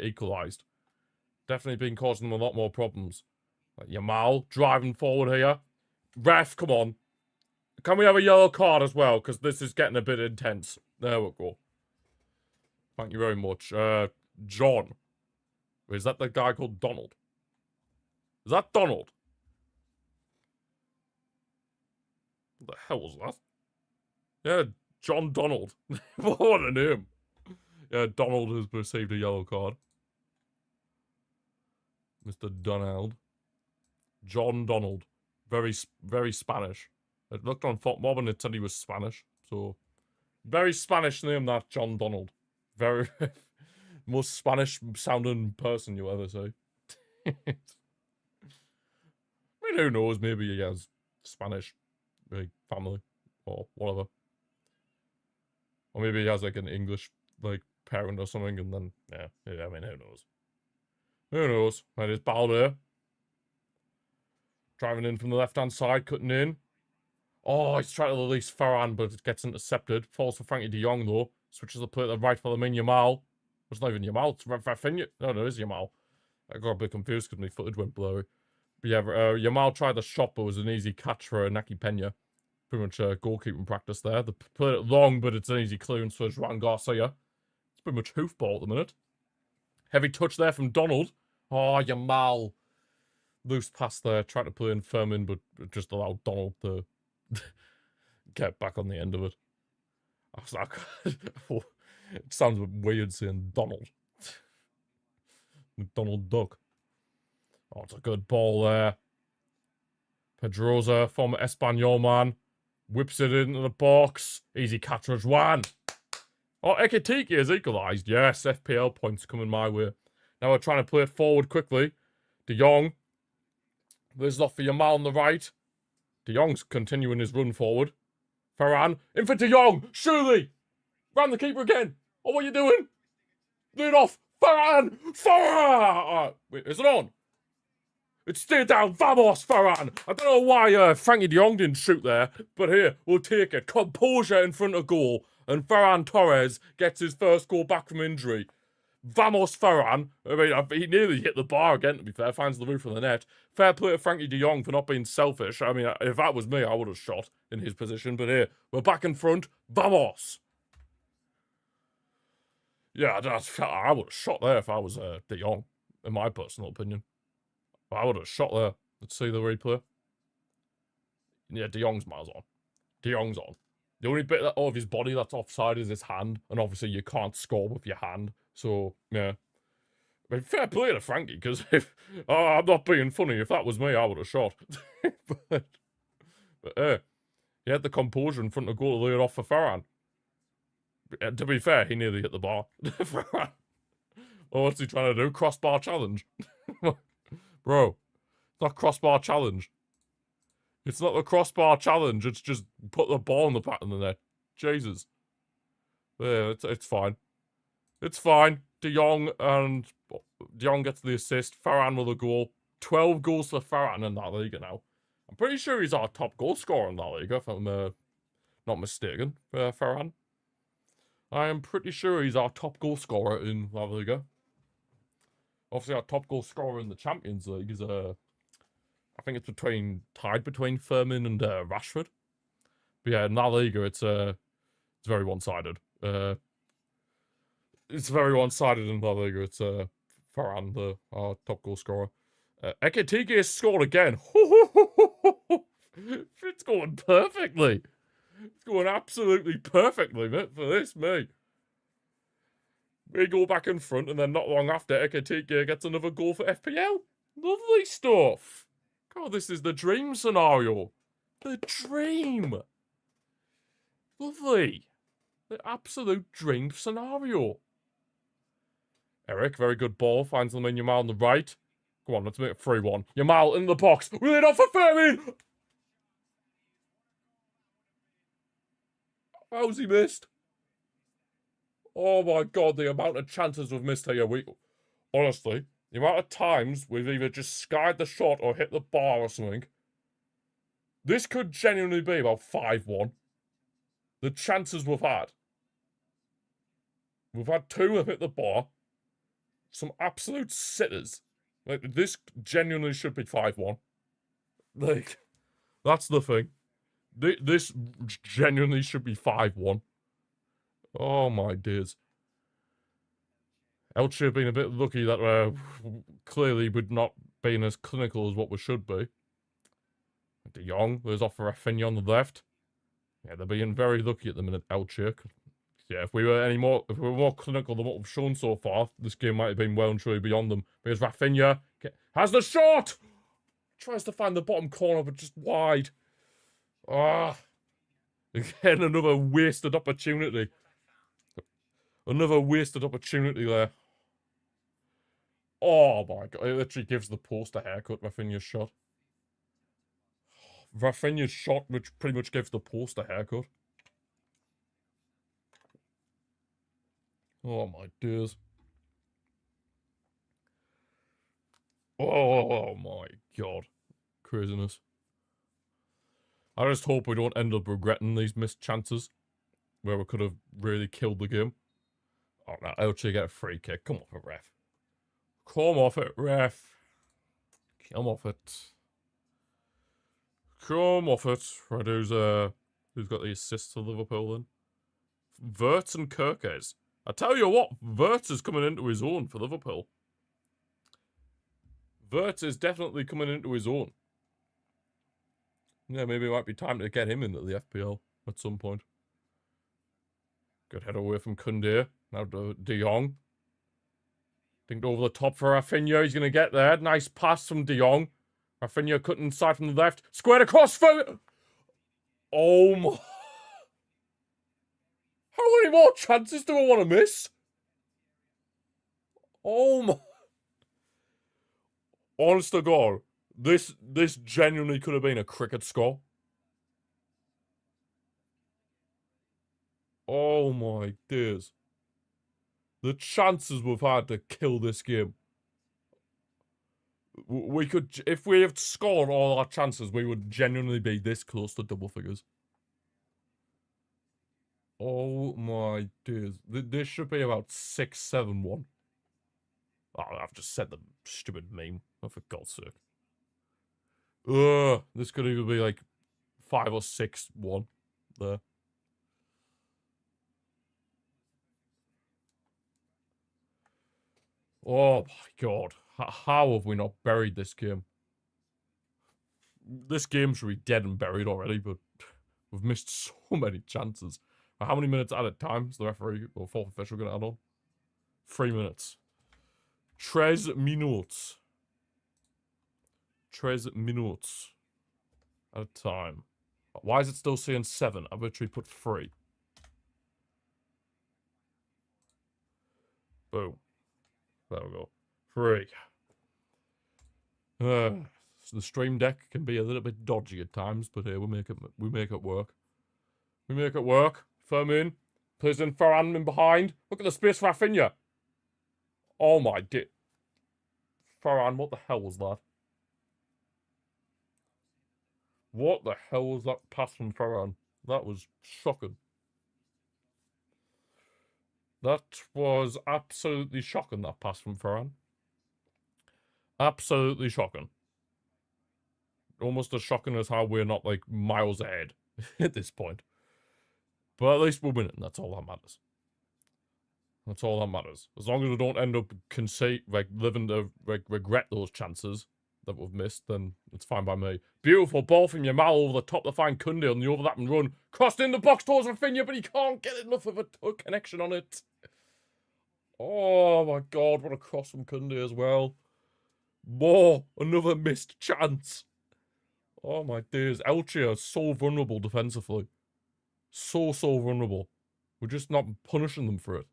Speaker 1: equalised. Definitely been causing them a lot more problems. Like Yamal driving forward here. Ref, come on. Can we have a yellow card as well? Because this is getting a bit intense. There we go. Thank you very much. John. Is that the guy called Donald? Is that Donald? What the hell was that? Yeah, John Donald. What a name. Yeah, Donald has received a yellow card. Mr. Donald. John Donald. Very, very Spanish. I looked on FotMob and it said he was Spanish. So, very Spanish name, that John Donald. Very, most Spanish sounding person you'll ever see. I mean, who knows? Maybe he has Spanish like, family or whatever. Or maybe he has like an English like parent or something, and then yeah, I mean, who knows? Who knows? That is Balder driving in from the left-hand side, cutting in. Oh, he's trying to release Ferran, but it gets intercepted. Falls for Frankie de Jong though. Switches the play to the right for Lamine Yamal. It's not even Yamal. It's Rafinha. No, it is Yamal. I got a bit confused because my footage went blurry. But yeah, Yamal tried the shot, but it was an easy catch for Naki Pena. Pretty much goalkeeping practice there. They played it long, but it's an easy clearance for Joan Garcia. It's pretty much hoofball at the minute. Heavy touch there from Donald. Oh, Yamal. Loose pass there, trying to play in Fermin, but just allowed Donald to get back on the end of it. I was like, it sounds a bit weird saying Donald. Donald Duck. Oh, it's a good ball there. Pedroza, former Espanyol man, whips it into the box. Easy catch, Juan. Oh, Ekitike is equalised. Yes, FPL points coming my way. Now we're trying to play it forward quickly. De Jong. There's off for Yamal on the right. De Jong's continuing his run forward. Ferran. In for De Jong. Surely. Round the keeper again. Oh, what are you doing? Lead off. Ferran. Ferran. Wait, is it on? It's stayed down. Vamos, Ferran. I don't know why Frankie de Jong didn't shoot there, but here, we'll take it. Composure in front of goal. And Ferran Torres gets his first goal back from injury. Vamos, Ferran. I mean, he nearly hit the bar again, to be fair. Finds the roof of the net. Fair play to Frankie de Jong for not being selfish. I mean, if that was me, I would have shot in his position. But here, we're back in front. Vamos. Yeah, I would have shot there if I was de Jong, in my personal opinion. I would have shot there. Let's see the replay. Yeah, de Jong's miles on. De Jong's on. The only bit of his body that's offside is his hand. And obviously you can't score with your hand. So, yeah. I mean, fair play to Frankie, because if... I'm not being funny. If that was me, I would have shot. but he had the composure in front of goal to lay it off for Ferran. To be fair, he nearly hit the bar. Ferran. Oh, what's he trying to do? Crossbar challenge? Bro, it's not crossbar challenge. It's not the crossbar challenge. It's just put the ball in the back of the net. Jesus. Yeah, it's fine. It's fine. De Jong gets the assist. Ferran with a goal. 12 goals for Ferran in that Liga now. I'm pretty sure he's our top goal scorer in that Liga, if I'm not mistaken, Ferran. I am pretty sure he's our top goal scorer in La Liga. Obviously, our top goal scorer in the Champions League is, I think it's tied between Firmin and Rashford. But yeah, in La Liga, it's very one-sided. It's very one-sided in La Liga. It's Ferran, our top goal scorer. Ekitike has scored again. It's going perfectly. It's going absolutely perfectly, mate, for this, mate. We go back in front, and then not long after, Ekitike gets another goal for FPL. Lovely stuff. God, this is the dream scenario. The dream. Lovely. The absolute dream scenario. Eric, very good ball. Finds Lamine Yamal on the right. Go on, let's make it 3-1. Yamal in the box. Will it off for Fermin? How's he missed? Oh my god, the amount of chances we've missed here. Honestly, the amount of times we've either just skied the shot or hit the bar or something. This could genuinely be about 5-1. The chances we've had. We've had 2 have hit the bar. Some absolute sitters. Like, this genuinely should be 5-1. Like, that's the thing. This genuinely should be 5-1. Oh my days. Elche have been a bit lucky that clearly we've not been as clinical as what we should be. De Jong, there's off for Rafinha on the left. Yeah, they're being very lucky at the minute, Elche. Yeah, if we were more clinical than what we've shown so far, this game might have been well and truly beyond them. Because Rafinha has the shot! Tries to find the bottom corner, but just wide. Ah. Again, another wasted opportunity. Another wasted opportunity there. Oh my god, it literally gives the post a haircut, Rafinha's shot. Rafinha's shot, which pretty much gives the post a haircut. Oh my days. Oh my god. Craziness. I just hope we don't end up regretting these missed chances where we could have really killed the game. Oh no, Elche get a free kick. Come off it, ref. Come off it, ref. Come off it. Come off it. Right, who's got the assists for Liverpool then? Wirtz and Kirkes. I tell you what, Wirtz is coming into his own for Liverpool. Wirtz is definitely coming into his own. Yeah, maybe it might be time to get him into the FPL at some point. Good head away from Koundé. Now De Jong. Dinked over the top for Rafinha. He's going to get there. Nice pass from De Jong. Rafinha cut inside from the left. Squared across for... Oh my... How many more chances do I want to miss? Oh my... Honest to God, this genuinely could have been a cricket score. Oh my days. The chances we've had to kill this game. We could, if we had scored all our chances, we would genuinely be this close to double figures. Oh my days. This should be about 6-7-1. Oh, I've just said the stupid meme. Oh, for God's sake. This could even be like 5 or 6-1 there. Oh my god. How have we not buried this game? This game should be dead and buried already, but we've missed so many chances. How many minutes at a time is the referee or fourth official going to add on? 3 minutes. Tres minutos. 3 minutos at a time. Why is it still saying 7? I've literally put 3. Boom. There we go. 3. So the stream deck can be a little bit dodgy at times, but here we make it work. We make it work. Firmin. Plays in Ferran in behind. Look at the space for Rafinha. Oh my dick. Ferran, what the hell was that? What the hell was that pass from Ferran? That was shocking. That was absolutely shocking, that pass from Ferran. Absolutely shocking. Almost as shocking as how we're not, like, miles ahead at this point. But at least we're winning. That's all that matters. That's all that matters. As long as we don't end up living to regret those chances that we've missed, then it's fine by me. Beautiful ball from Yamal over the top to find Kunde on the overlap and run. Crossed in the box towards Rafinha, but he can't get enough of a connection on it. Oh my god, what a cross from Kunde as well. More, another missed chance. Oh my days, Elche are so vulnerable defensively. So vulnerable. We're just not punishing them for it.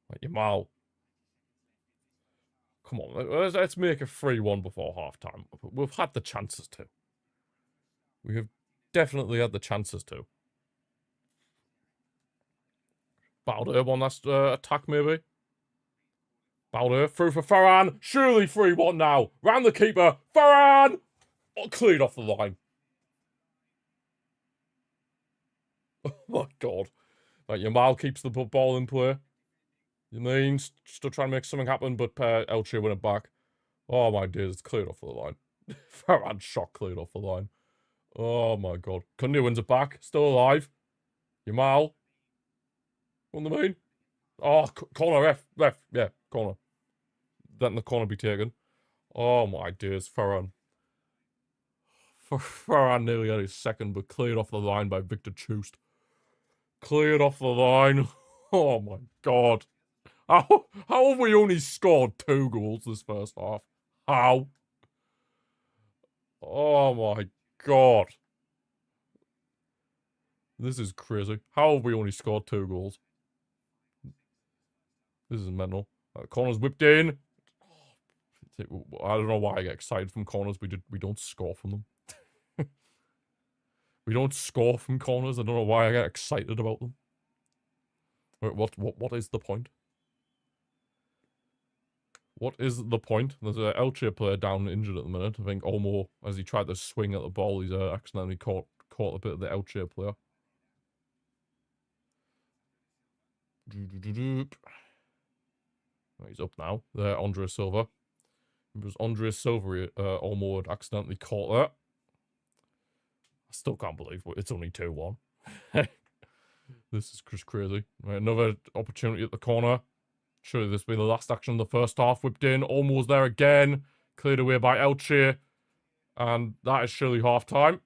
Speaker 1: Like Yamal. Come on, let's make a 3-1 before half-time. We've had the chances to. We have definitely had the chances to. Balder on that attack, maybe. Balder through for Ferran. Surely 3-1 now. Round the keeper. Ferran! Oh, cleared off the line. Oh my god. Like, Yamal keeps the ball in play. You mean, still trying to make something happen, but Elche win it back. Oh my days, it's cleared off the line. Ferran shot cleared off the line. Oh my god. Kunde wins it back. Still alive. Yamal. On the main. Oh, corner, ref. Yeah, corner. Letting the corner be taken. Oh my days, Ferran. Ferran nearly had his second, but cleared off the line by Victor Chust. Cleared off the line. Oh my god. How have we only scored 2 goals this first half? How? Oh my god. This is crazy. How have we only scored 2 goals? This is mental. Corners whipped in. I don't know why I get excited from corners. We don't score from them. We don't score from corners. I don't know why I get excited about them. Wait, what is the point? What is the point? There's an Elche player down injured at the minute. I think Olmo, as he tried to swing at the ball, he's accidentally caught a bit of the Elche player. He's up now. There, Andre Silva. It was Andre Silva Olmo had accidentally caught that. I still can't believe it's only 2-1. This is just crazy. Right, another opportunity at the corner. Surely this will be the last action of the first half. Whipped in. Olmo's there again. Cleared away by Elche. And that is surely half-time.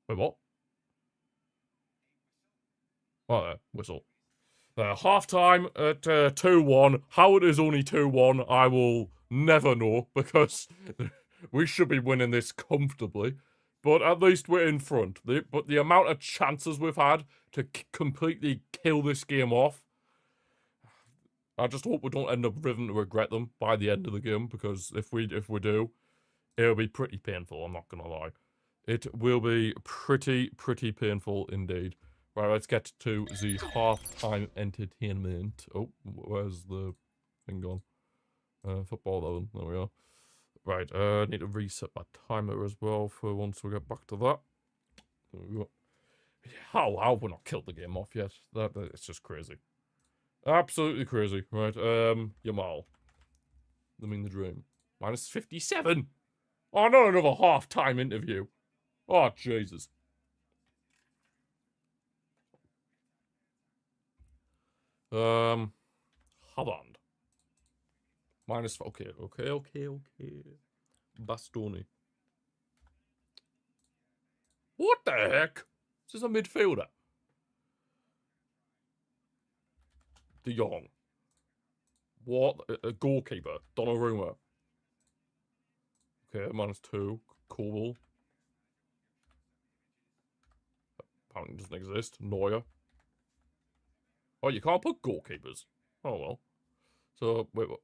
Speaker 1: Wait, what? Oh, whistle. Half-time at 2-1. How it is only 2-1, I will never know, because we should be winning this comfortably. But at least we're in front. But the amount of chances we've had to completely kill this game off, I just hope we don't end up living to regret them by the end of the game, because if we do, it'll be pretty painful, I'm not gonna lie. It will be pretty painful indeed. Right, let's get to the half-time entertainment. Oh, where's the thing gone? Football 11, there we are. Right, I need to reset my timer as well for once we get back to that. There we go. How have we not killed the game off yet? It's just crazy. Absolutely crazy. Right, Yamal. Living the dream. Minus 57! Oh, not another half-time interview. Oh, Jesus. Holland. Minus, okay. Bastoni. What the heck? Is this a midfielder? De Jong. What? A goalkeeper. Donnarumma. Okay, -2. Cool. Apparently doesn't exist. Neuer. Oh, you can't put goalkeepers. Oh, well. So, wait, what?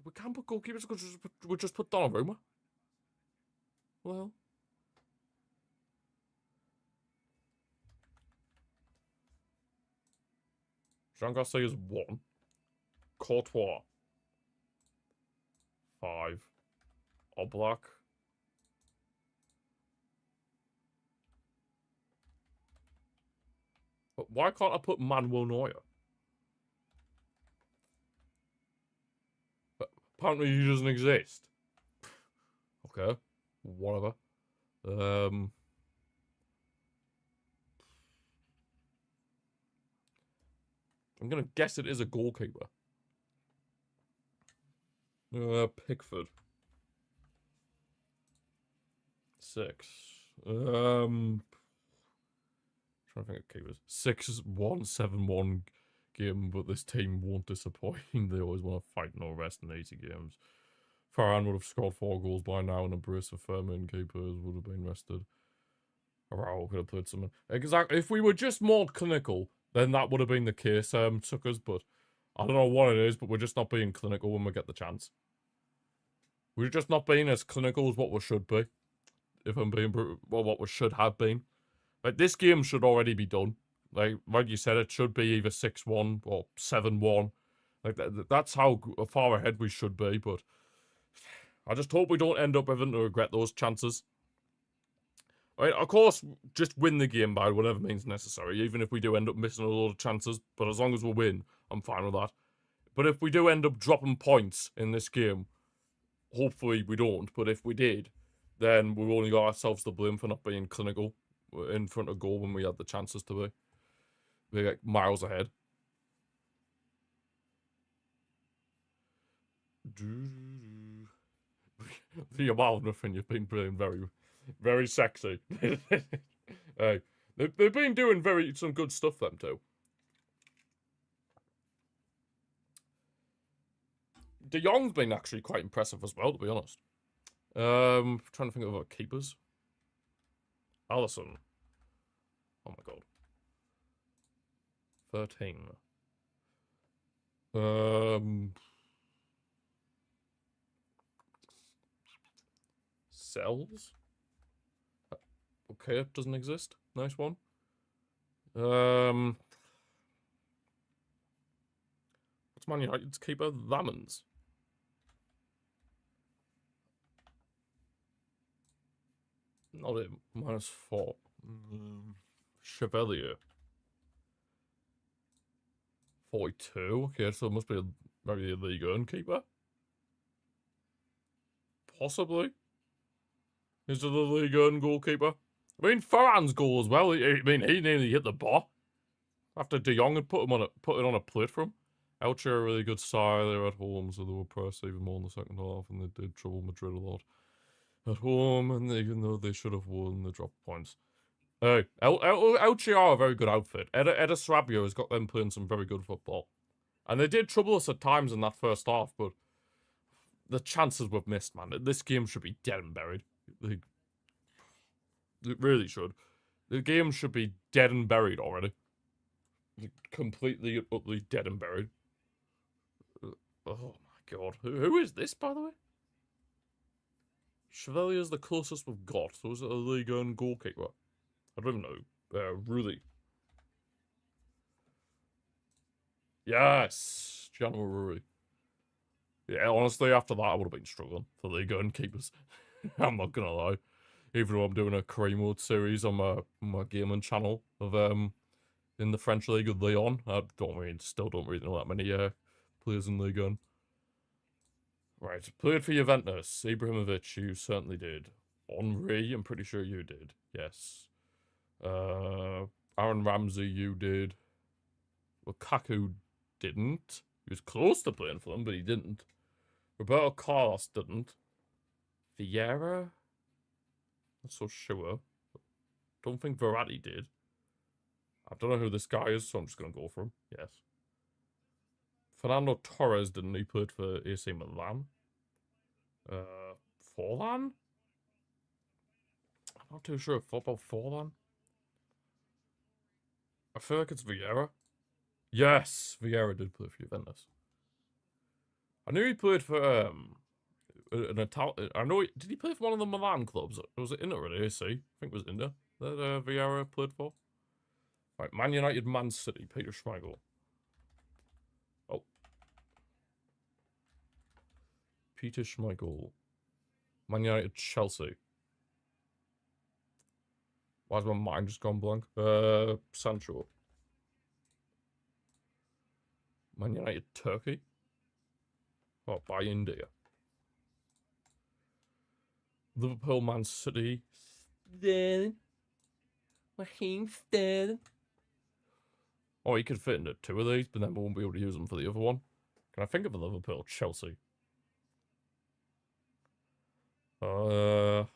Speaker 1: We can't put goalkeepers because we just put Donnarumma? Well. Jean Garcia is 1. Courtois. 5. Oblak. But why can't I put Manuel Neuer? Apparently he doesn't exist. Okay. Whatever. I'm gonna guess it is a goalkeeper. Pickford. 6. Trying to think of keepers. 6-1-7-1 game, but this team won't disappoint. They always want to fight no rest in 80 games. Farhan would have scored 4 goals by now, and a brace of Furman keepers would have been rested. Arao could have played someone. Exactly. If we were just more clinical, then that would have been the case, Tuckers, but I don't know what it is, but we're just not being clinical when we get the chance. We're just not being as clinical as what we should be. If I'm being, well, what we should have been. Like, this game should already be done. Like you said, it should be either 6-1 or 7-1. Like, that's how far ahead we should be, but I just hope we don't end up having to regret those chances. Right, of course, just win the game by whatever means necessary, even if we do end up missing a lot of chances, but as long as we win, I'm fine with that. But if we do end up dropping points in this game, hopefully we don't, but if we did, then we've only got ourselves to blame for not being clinical in front of goal when we had the chances to be. We're like miles ahead. The amount of nothing you've been playing very, very sexy. Hey, they've been doing some good stuff, them too. De Jong's been actually quite impressive as well, to be honest. Trying to think of other keepers. Alisson. Oh my god. 13. Cells? Okay, it doesn't exist. Nice one. What's Man United's keeper? Lamans. Not it. -4. Chevalier. 42. Okay, so it must be maybe a Liga keeper. Possibly. Is it the Liga goalkeeper? I mean, Farhan's goal as well. I mean, he nearly hit the bar after De Jong had put it on a plate for him. Elche are a really good side. They're at home, so they were pressed even more in the second half, and they did trouble Madrid a lot at home. And even though they should have won, they dropped points. Hey, Elche are a very good outfit. Eda Sarabia has got them playing some very good football, and they did trouble us at times in that first half. But the chances we've missed, man. This game should be dead and buried. It really should. The game should be dead and buried already. Completely, utterly dead and buried. Oh my god. Who is this, by the way? Chevalier's the closest we've got. So is it a Liga and goalkeeper? I don't even know. Really. Yes! Gianni Rui. Yeah, honestly, after that, I would have been struggling for Liga and keepers. I'm not gonna lie. Even though I'm doing a career mode series on my gaming channel of in the French League of Lyon. I still don't really know that many players in Ligue 1. Right, played for Juventus. Ibrahimovic, you certainly did. Henry, I'm pretty sure you did. Yes. Aaron Ramsey, you did. Lukaku didn't. He was close to playing for them, but he didn't. Roberto Carlos didn't. Vieira? Not so sure. Don't think Verratti did. I don't know who this guy is, so I'm just going to go for him. Yes. Fernando Torres, didn't he? Played for AC Milan. Forlan? I'm not too sure about Forlan. I feel like it's Vieira. Yes, Vieira did play for Juventus. I knew he played for an Italian. I know. Did he play for one of the Milan clubs? Was it Inter or AC? I think it was Inter that Vieira played for. Right, Man United, Man City, Peter Schmeichel. Oh, Peter Schmeichel. Man United, Chelsea. Why's my mind just gone blank? Sancho. Man United, Turkey. Oh, by India. Liverpool, Man City. Sterling. Raheem Sterling. Oh, he could fit into 2 of these, but then we won't be able to use them for the other one. Can I think of a Liverpool, Chelsea? Can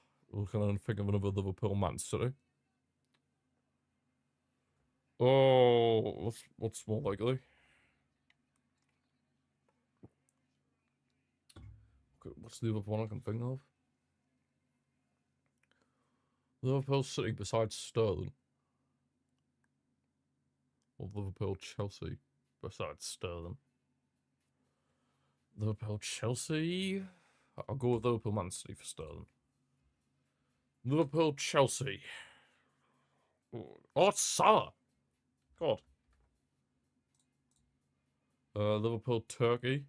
Speaker 1: I think of another Liverpool, Man City? Oh, what's more likely? What's the other one I can think of? Liverpool City besides Sterling. Or Liverpool Chelsea besides Sterling. Liverpool Chelsea. I'll go with Liverpool Man City for Sterling. Liverpool Chelsea. Oh, it's Salah. God. Liverpool Turkey.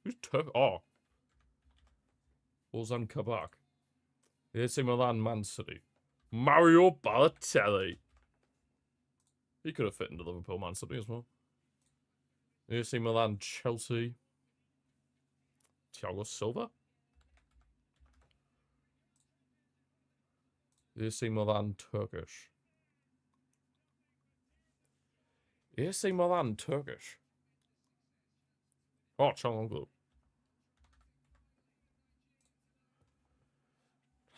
Speaker 1: Who's Turkey? Oh. Ozan Kabak. AC Milan Man City. Mario Balotelli. He could have fit into Liverpool Man City as well. AC Milan Chelsea. Thiago Silva. AC Milan Turkish. AC Milan Turkish. Oh, Çalhanoğlu.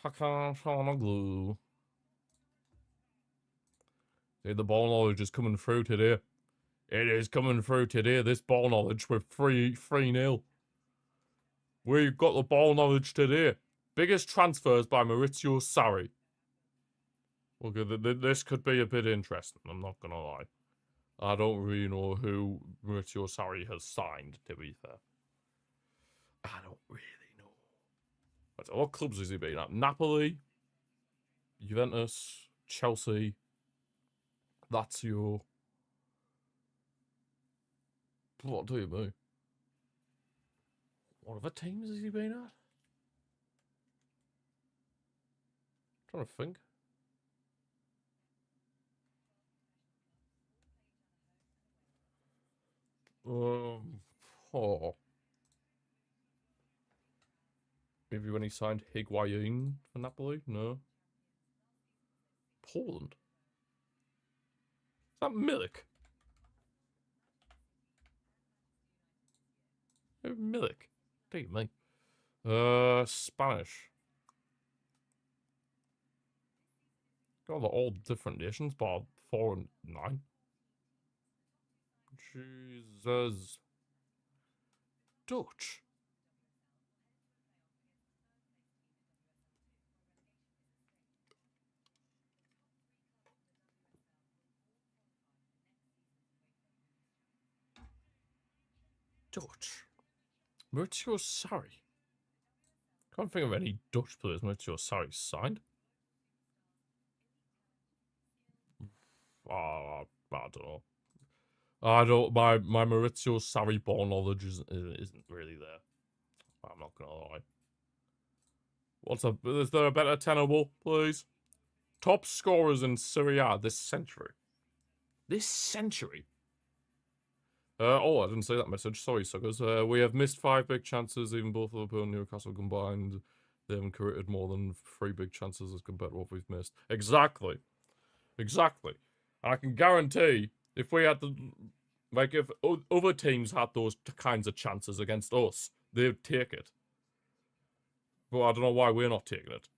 Speaker 1: Hakan Çalhanoğlu. See, the ball knowledge is coming through today. It is coming through today, this ball knowledge with 3-0. We've got the ball knowledge today. Biggest transfers by Maurizio Sarri. Okay, this could be a bit interesting, I'm not going to lie. I don't really know who Maurizio Sarri has signed, to be fair. I don't really know. But what clubs has he been at? Napoli, Juventus, Chelsea, Lazio. What do you mean? What other teams has he been at? I'm trying to think. Oh. Maybe when he signed Higuain for Napoli? No. Poland? Is that Milik? Milik? Dear me. Spanish. God, they're all different nations, but 4 and 9. Jesus. Dutch. Dutch. Maurizio Sarri. Can't think of any Dutch players Maurizio Sarri signed. I don't know. My Maurizio Sarri ball knowledge isn't really there. I'm not gonna lie. Is there a better tenable, please? Top scorers in Serie A this century. This century? I didn't say that message. Sorry, suckers. We have missed 5 big chances, even both Liverpool and Newcastle combined. They haven't created more than 3 big chances as compared to what we've missed. Exactly. And I can guarantee, if we had if other teams had those kinds of chances against us, they'd take it. But I don't know why we're not taking it.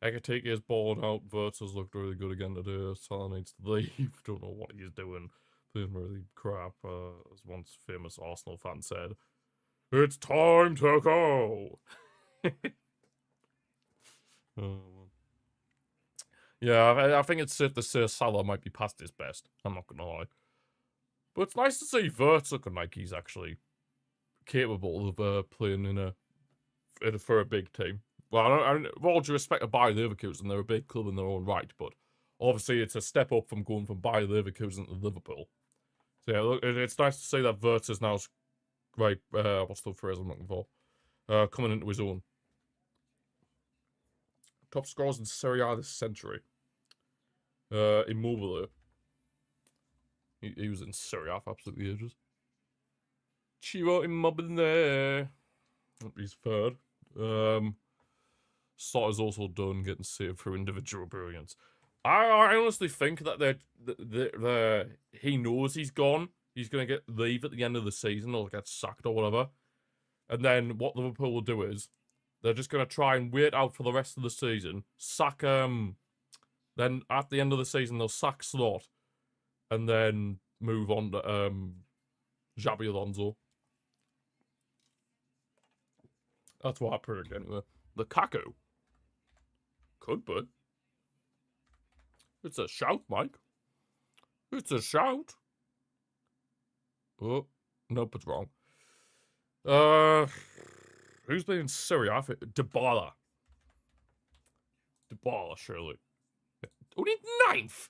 Speaker 1: Ekatike is balled out. Verts has looked really good again today. Salah needs to leave. Don't know what he's doing. playing really crap, as once famous Arsenal fan said. It's time to go! Yeah, I think it's safe to say Salah might be past his best. I'm not going to lie. But it's nice to see Wirtz looking like he's actually capable of playing for a big team. Well, with all due respect to Bayer Leverkusen, they're a big club in their own right, but obviously it's a step up from going from Bayer Leverkusen to Liverpool. So yeah, look, it's nice to see that Wirtz is now, right, what's the phrase I'm looking for? Coming into his own. Top scorers in Serie A this century. Immobile. He was in Serie A for absolutely ages. Ciro Immobile. He's third. Sotter's also done getting saved through individual brilliance. I honestly think that he knows he's gone. He's going to leave at the end of the season or get sacked or whatever. And then what Liverpool will do is they're just going to try and wait out for the rest of the season. Sack, then at the end of the season, they'll sack Slot. And then move on to Xabi Alonso. That's what I predict anyway. Lukaku. Could be. It's a shout, Mike. It's a shout. Oh, nope, it's wrong. Who's been in Syria? Dybala. Dybala, surely. Only 9th.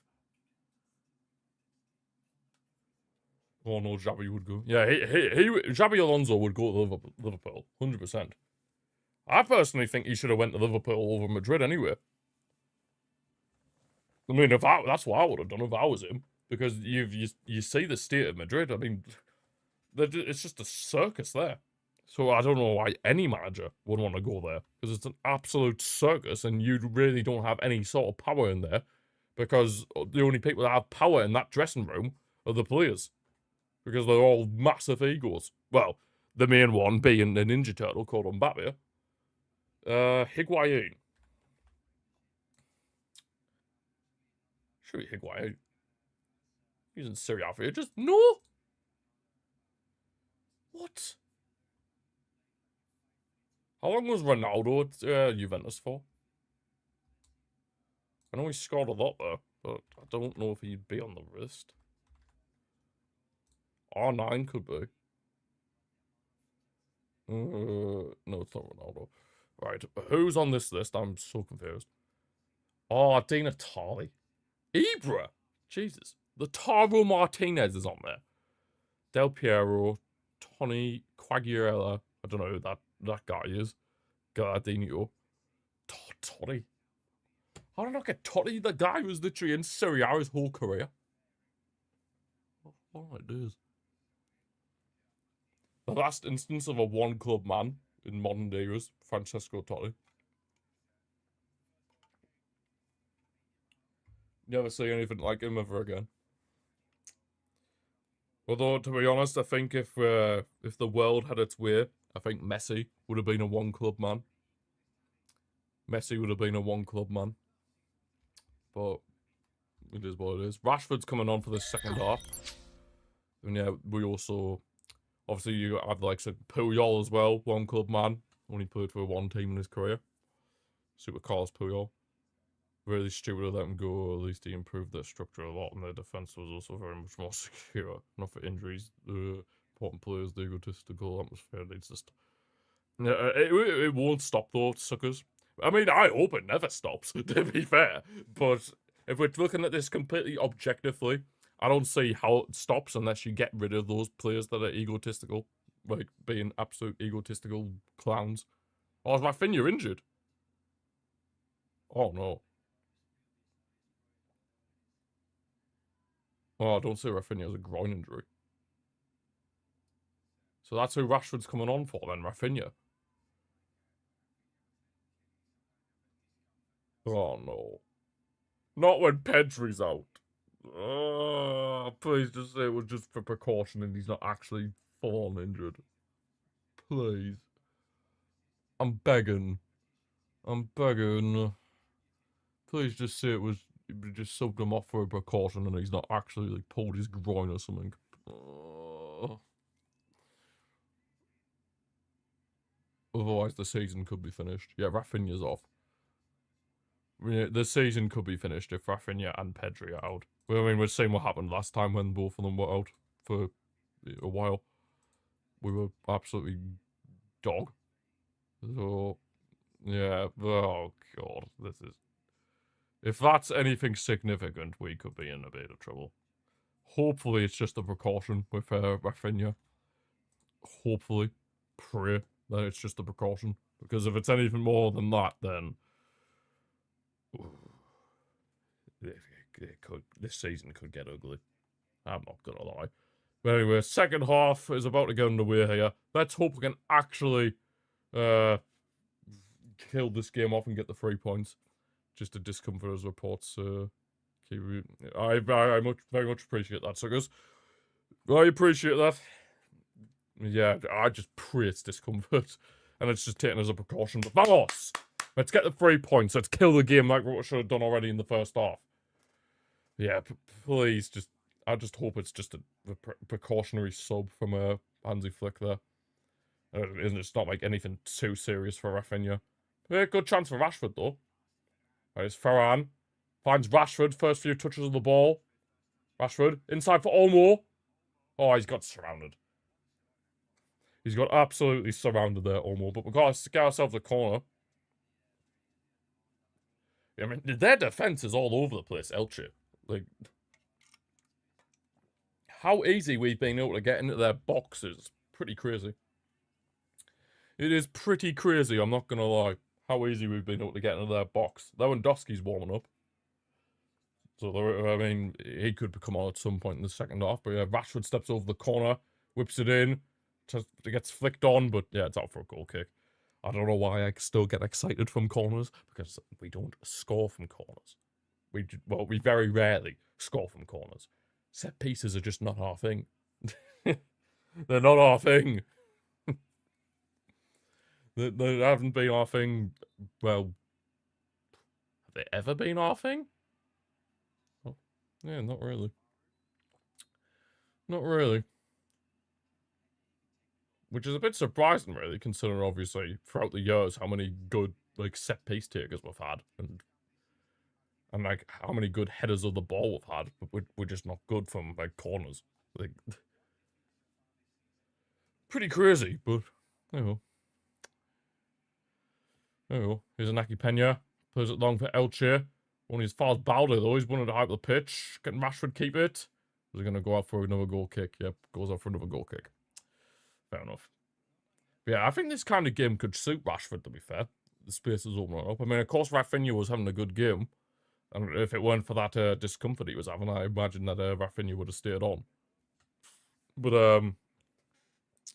Speaker 1: Oh no, Xabi would go. Yeah, Xabi Alonso would go to Liverpool, 100%. I personally think he should have went to Liverpool over Madrid anyway. I mean, that's what I would have done if I was him, because you see the state of Madrid. I mean, it's just a circus there. So I don't know why any manager would want to go there, because it's an absolute circus, and you really don't have any sort of power in there, because the only people that have power in that dressing room are the players, because they're all massive egos. Well, the main one being the Ninja Turtle called Mbappe. Higuain. Sure, Higuain. He's in Serie A for you. Just no. What? How long was Ronaldo at Juventus for? I know he scored a lot there, but I don't know if he'd be on the list. R9 could be. No, it's not Ronaldo. Right, who's on this list? I'm so confused. Oh, Dina Tali. Ibra! Jesus. Lautaro Martinez is on there. Del Piero, Tony Quagliarella. I don't know who that guy is. Gardinho. Totti. How did I not get Totti? The guy who was literally in Serie A his whole career. What am I doing? The last instance of a one-club man in modern day was Francesco Totti. Never see anything like him ever again. Although, to be honest, I think if the world had its way, I think Messi would have been a one-club man. Messi would have been a one-club man. But it is what it is. Rashford's coming on for the second half. And yeah, we also... Obviously, you have the likes of Puyol as well, one-club man. Only played for one team in his career. Super Carlos Puyol. Really stupid to let him go. At least he improved their structure a lot, and their defense was also very much more secure. Not for injuries. Important players, the egotistical atmosphere. It's just... It won't stop though, suckers. I mean, I hope it never stops, to be fair. But if we're looking at this completely objectively, I don't see how it stops unless you get rid of those players that are egotistical. Like, being absolute egotistical clowns. Oh, is Rafinha injured? Oh, no. Oh, I don't see Rafinha has a groin injury. So that's who Rashford's coming on for then, Rafinha. Oh, no. Not when Pedri's out. Oh, please just say it was just for precaution and he's not actually full-on injured. Please. I'm begging. I'm begging. Please just say it was just subbed him off for a precaution and he's not actually like pulled his groin or something. Otherwise, the season could be finished. Yeah, Rafinha's off. Yeah, the season could be finished if Rafinha and Pedri are out. Well, I mean, we've seen what happened last time when both of them were out for a while. We were absolutely dog. So, yeah. Oh, God. This is... If that's anything significant, we could be in a bit of trouble. Hopefully, it's just a precaution with Rafinha. Hopefully. Pray that it's just a precaution. Because if it's anything more than that, then... this season could get ugly. I'm not gonna lie. But anyway, second half is about to get underway here. Let's hope we can actually kill this game off and get the 3 points. Just to discomfort as reports. I very much appreciate that, suckers. I appreciate that. Yeah, I just pray it's discomfort. And it's just taken as a precaution. But vamos! Let's get the 3 points. Let's kill the game like what we should have done already in the first half. Yeah, please, I just hope it's just a precautionary sub from Hansi Flick there. It's not like anything too serious for Rafinha. Good chance for Rashford, though. Right, it's Ferran. Finds Rashford, first few touches of the ball. Rashford, inside for Olmo. Oh, he's got surrounded. He's got absolutely surrounded there, Olmo. But we've got to get ourselves a corner. I mean, their defense is all over the place, Elche. Like, how easy we've been able to get into their box is pretty crazy. It is pretty crazy, I'm not going to lie. How easy we've been able to get into their box. Lewandowski's warming up. So, I mean, he could come on at some point in the second half. But yeah, Rashford steps over the corner, whips it in. It gets flicked on, but yeah, it's out for a goal kick. I don't know why I still get excited from corners, because we don't score from corners. We very rarely score from corners. Set pieces are just not our thing. They're not our thing. They haven't been our thing. Well, have they ever been our thing? Oh, yeah, not really. Not really. Which is a bit surprising, really, considering obviously throughout the years how many good like set piece takers we've had, and like how many good headers of the ball we've had, but we're just not good from like corners. Like, pretty crazy, but oh. Oh, here's Inaki Pena. Plays it long for Elche. Only as far as Balder, though. He's wanted to hype the pitch. Can Rashford keep it? Is he going to go out for another goal kick? Yep, goes out for another goal kick. Fair enough. But yeah, I think this kind of game could suit Rashford, to be fair. The space is opening up. I mean, of course, Rafinha was having a good game. And if it weren't for that discomfort he was having, I imagine that Rafinha would have stayed on. But,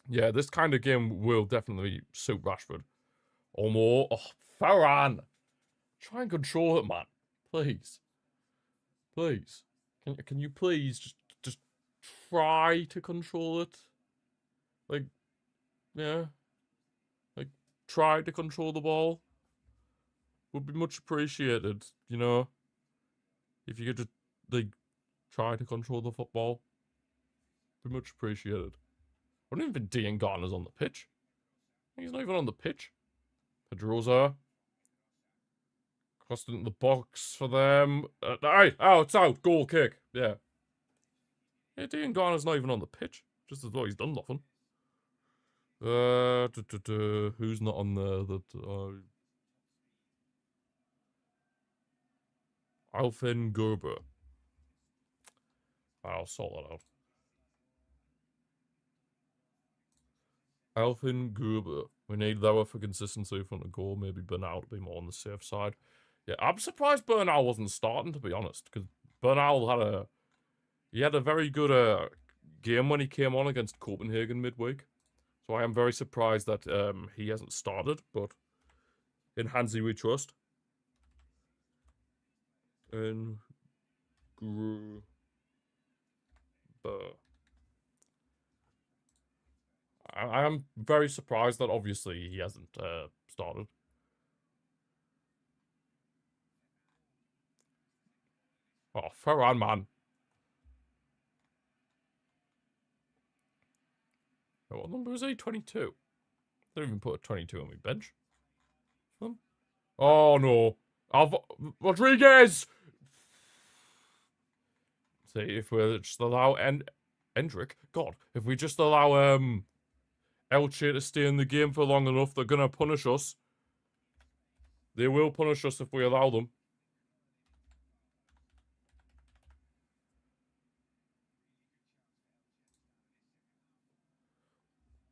Speaker 1: yeah, this kind of game will definitely suit Rashford. Or more. Oh, Ferran! Try and control it, man. Please. Please. Can you please just try to control it? Like, yeah. Like, try to control the ball. Would be much appreciated, you know? If you could just, like, try to control the football. Be much appreciated. I don't even think Dean Garner's on the pitch. He's not even on the pitch. Pedrosa. Crossed into the box for them. Hey, oh, it's out. Goal kick. Yeah. Yeah, Dean Garner's not even on the pitch. Just as though he's done nothing. Who's not on there? Alfin Gerber. I'll sort that out. Alfin Gerber. We need lower for consistency from the goal. Maybe Bernal to be more on the safe side. Yeah, I'm surprised Bernal wasn't starting, to be honest, because Bernal had a very good game when he came on against Copenhagen midweek. So I am very surprised that he hasn't started, but in Hansi we trust. And Gruber. I am very surprised that obviously he hasn't started. Oh, Ferran, man. Oh, what number is he? 22. They don't even put a 22 on my bench. Oh, no. Rodriguez! See, if we just allow Endrick, God, if we just allow Elche to stay in the game for long enough, they're gonna punish us. They will punish us if we allow them.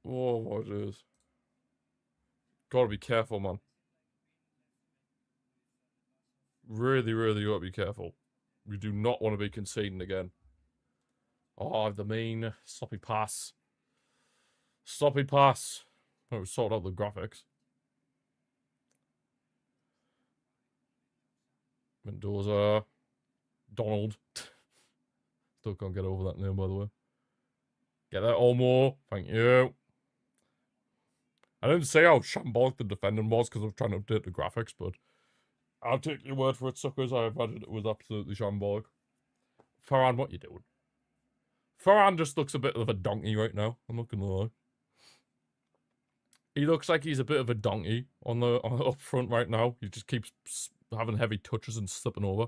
Speaker 1: Oh, what it is. Gotta be careful, man. Really, really gotta be careful. We do not want to be conceding again. Oh, the mean sloppy pass. Sloppy pass. Oh, sort out the graphics. Mendoza. Donald. Still can't get over that name, by the way. Get that Olmo. Thank you. I didn't say how shambolic the defending was because I was trying to update the graphics, but I'll take your word for it, suckers. I imagine it was absolutely shambolic. Ferran, what you doing? Ferran just looks a bit of a donkey right now. I'm not gonna lie. He looks like he's a bit of a donkey on the up front right now. He just keeps having heavy touches and slipping over.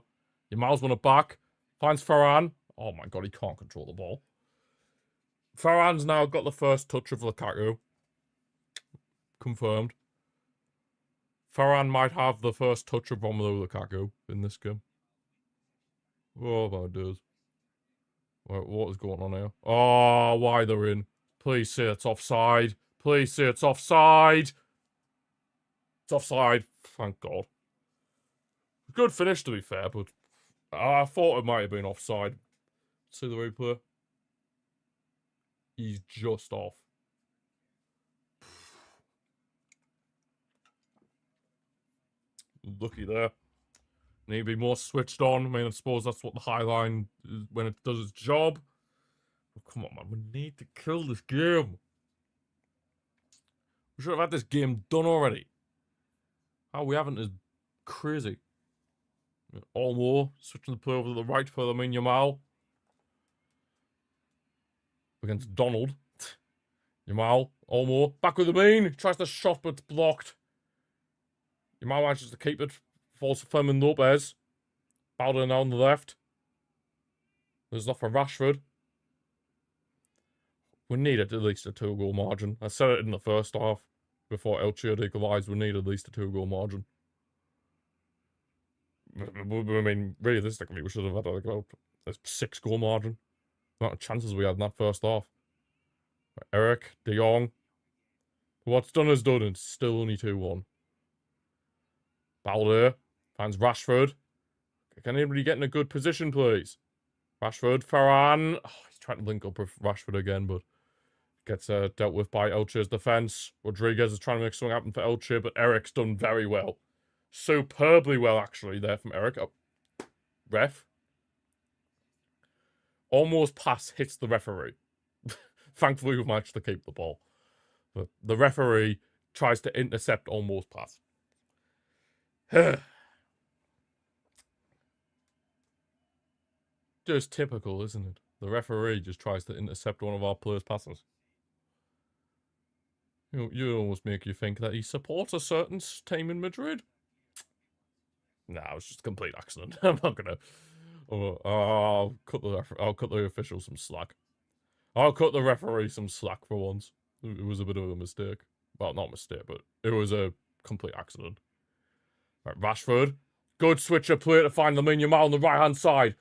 Speaker 1: Yamal's won it back. Finds Ferran. Oh my god, he can't control the ball. Ferran's now got the first touch of Lukaku. Confirmed. Ferran might have the first touch of Romelu Lukaku in this game. Oh my days. What is going on here? Oh, why they're in? Please say it's offside. Please say it's offside. It's offside. Thank God. Good finish, to be fair, but I thought it might have been offside. See the replay? He's just off. Lucky there. Need to be more switched on. I mean, I suppose that's what the high line is when it does its job. Oh, come on, man. We need to kill this game. We should have had this game done already. How we haven't is crazy. Olmo switching the play over to the right for Lamine Yamal. Against Donald. Yamal, Olmo, back with Lamine. Tries to shot, but it's blocked. Yamal manages to keep it. Falls for Fermin Lopez. Bowden now on the left. There's off for Rashford. We need at least a 2-goal margin. I said it in the first half. Before Elche had equalised, we need at least a 2-goal margin. I mean, realistically, we should have had like a 6-goal margin. The amount of chances we had in that first half. Eric, De Jong. What's done is done, and it's still only 2-1. Balde finds Rashford. Can anybody get in a good position, please? Rashford, Ferran. Oh, he's trying to link up with Rashford again, but gets dealt with by Elche's defence. Rodriguez is trying to make something happen for Elche, but Eric's done very well. Superbly well, actually, there from Eric. Oh, ref. Almost pass hits the referee. Thankfully, we managed to keep the ball. But the referee tries to intercept almost pass. Just typical, isn't it? The referee just tries to intercept one of our players' passes. You almost make you think that he supports a certain team in Madrid. Nah, it was just a complete accident. I'm not gonna. I'll cut the official some slack. I'll cut the referee some slack for once. It was a bit of a mistake. Well, not a mistake, but it was a complete accident. Right, Rashford. Good switch of play to find Lamine Yamal on the right-hand side.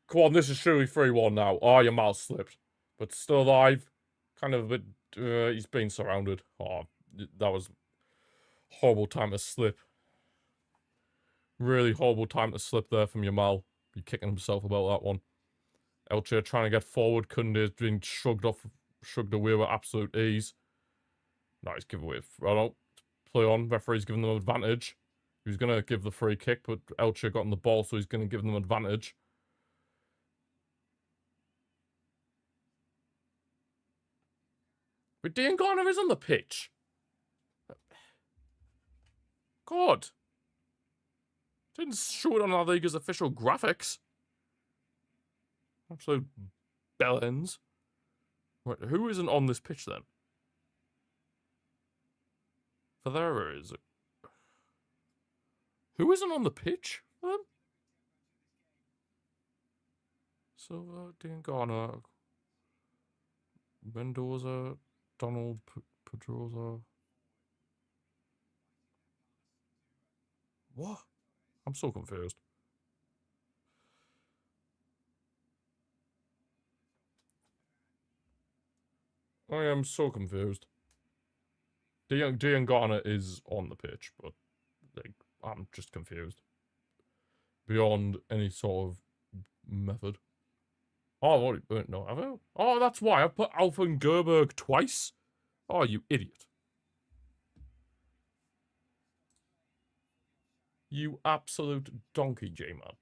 Speaker 1: Come on, this is surely 3-1 now. Oh, Yamal slipped. But still alive. Kind of a bit... he's been surrounded. Oh, that was horrible time to slip. Really horrible time to slip there from Yamal. Be kicking himself about that one. Elche trying to get forward. Kunde's being shrugged away with absolute ease. No, he's given away. Play on. Referee's giving them advantage. He was going to give the free kick, but Elche got on the ball, so he's going to give them advantage. But Dean Garner is on the pitch. God. Didn't show it on our Liga's official graphics. Absolute bellends. Right, who isn't on this pitch then? Valero is. Who isn't on the pitch then? Silva, Garner, Mendoza, Donald, Pedroza. What? I'm so confused. I am so confused. Garner is on the pitch, but like, I'm just confused. Beyond any sort of method. Oh, no, have I? Oh, that's why I put Alpha and Gerberg twice. Oh, you idiot. You absolute donkey, J-man.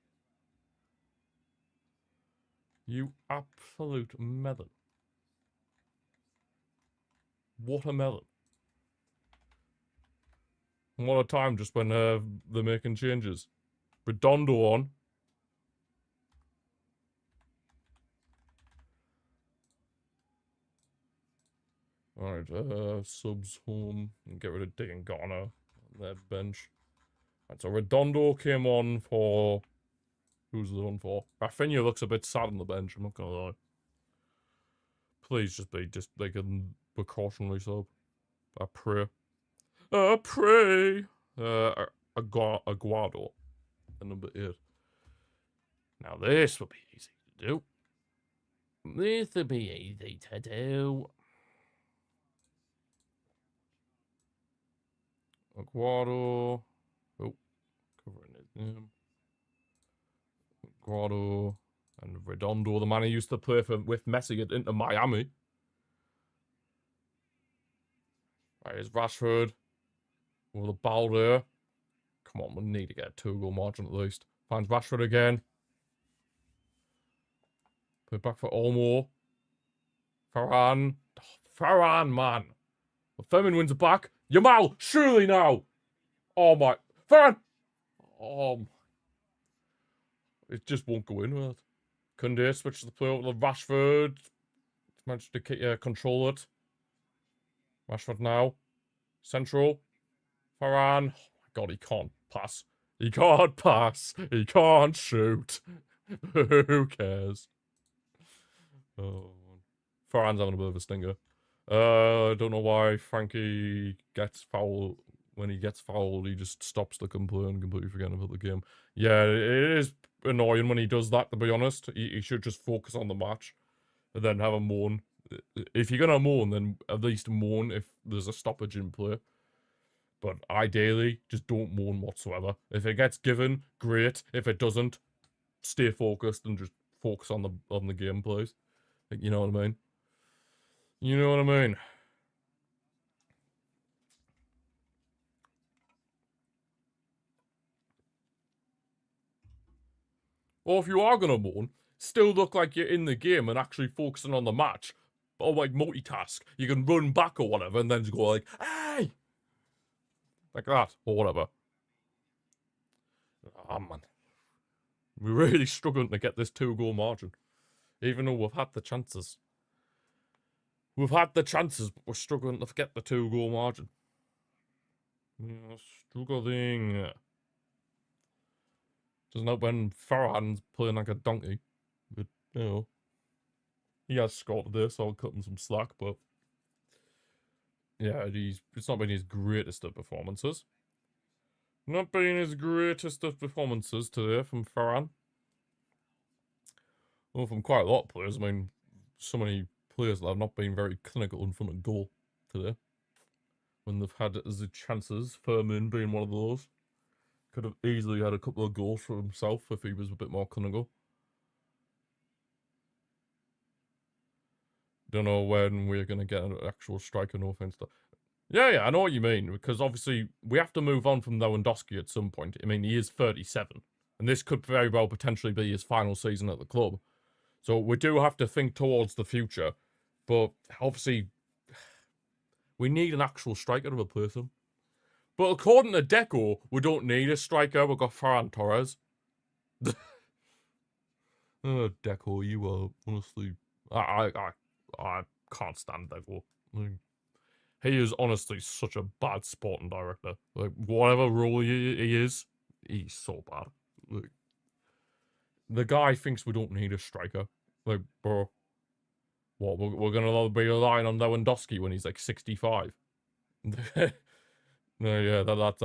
Speaker 1: You absolute melon. What a melon. What a time just when they're making changes. Redondo on. Alright, subs home. And get rid of Dick and Garner on their bench. Right, so Redondo came on for... Who's the one for? Rafinha looks a bit sad on the bench, I'm not gonna lie. Please just be just like a precautionary sub. I pray. Pray! Aguado. And number 8. Now this will be easy to do. This will be easy to do. Aguado. Oh, covering his name. Aguado. And Redondo, the man who used to play with Messi at Inter Miami. Right, here's Rashford. With the ball there. Come on, we need to get a 2-goal margin at least. Finds Rashford again. Put it back for Olmo. Varane. Oh, Varane, man. Well, Firmin wins it back. Yamal, surely now. Oh my. Varane. Oh. It just won't go in with it. Koundé switches the play over to Rashford. Managed to control it. Rashford now. Central. Varane. Oh my god, he can't pass. He can't pass. He can't shoot. Who cares? Oh. Varane's having a bit of a stinger. I don't know why Frankie gets fouled. When he gets fouled, he just stops the play and completely forgetting about the game. Yeah, it is annoying when he does that, to be honest. He should just focus on the match and then have a moan. If you're going to moan, then at least moan if there's a stoppage in play. But ideally, just don't moan whatsoever. If it gets given, great. If it doesn't, stay focused and just focus on the game, please. Like, you know what I mean? You know what I mean? Or if you are going to moan, still look like you're in the game and actually focusing on the match. Or like multitask. You can run back or whatever and then just go like, hey! Like that, or whatever. Oh man. We're really struggling to get this 2-goal margin. Even though we've had the chances. We've had the chances, but we're struggling to get the 2-goal margin. We're struggling. Doesn't help when Farhan's playing like a donkey. But, you know. He has scored today, so I'll cut him some slack, but... Yeah, it's not been his greatest of performances. Not been his greatest of performances today from Farhan. Well, from quite a lot of players. I mean, so many players that have not been very clinical in front of goal today. When they've had the chances, Firmin being one of those. Could have easily had a couple of goals for himself if he was a bit more clinical. Don't know when we're going to get an actual striker, no offense to... Yeah, I know what you mean, because obviously we have to move on from Lewandowski at some point. I mean, he is 37, and this could very well potentially be his final season at the club. So we do have to think towards the future, but obviously we need an actual striker to replace him. But according to Deco, we don't need a striker. We've got Ferran Torres. Deco, you are honestly, I can't stand Deco. Like, he is honestly such a bad sporting director. Like, whatever role he is, he's so bad. Like, the guy thinks we don't need a striker. Like, bro, what, we're gonna be relying on Lewandowski when he's like 65? No, yeah, that's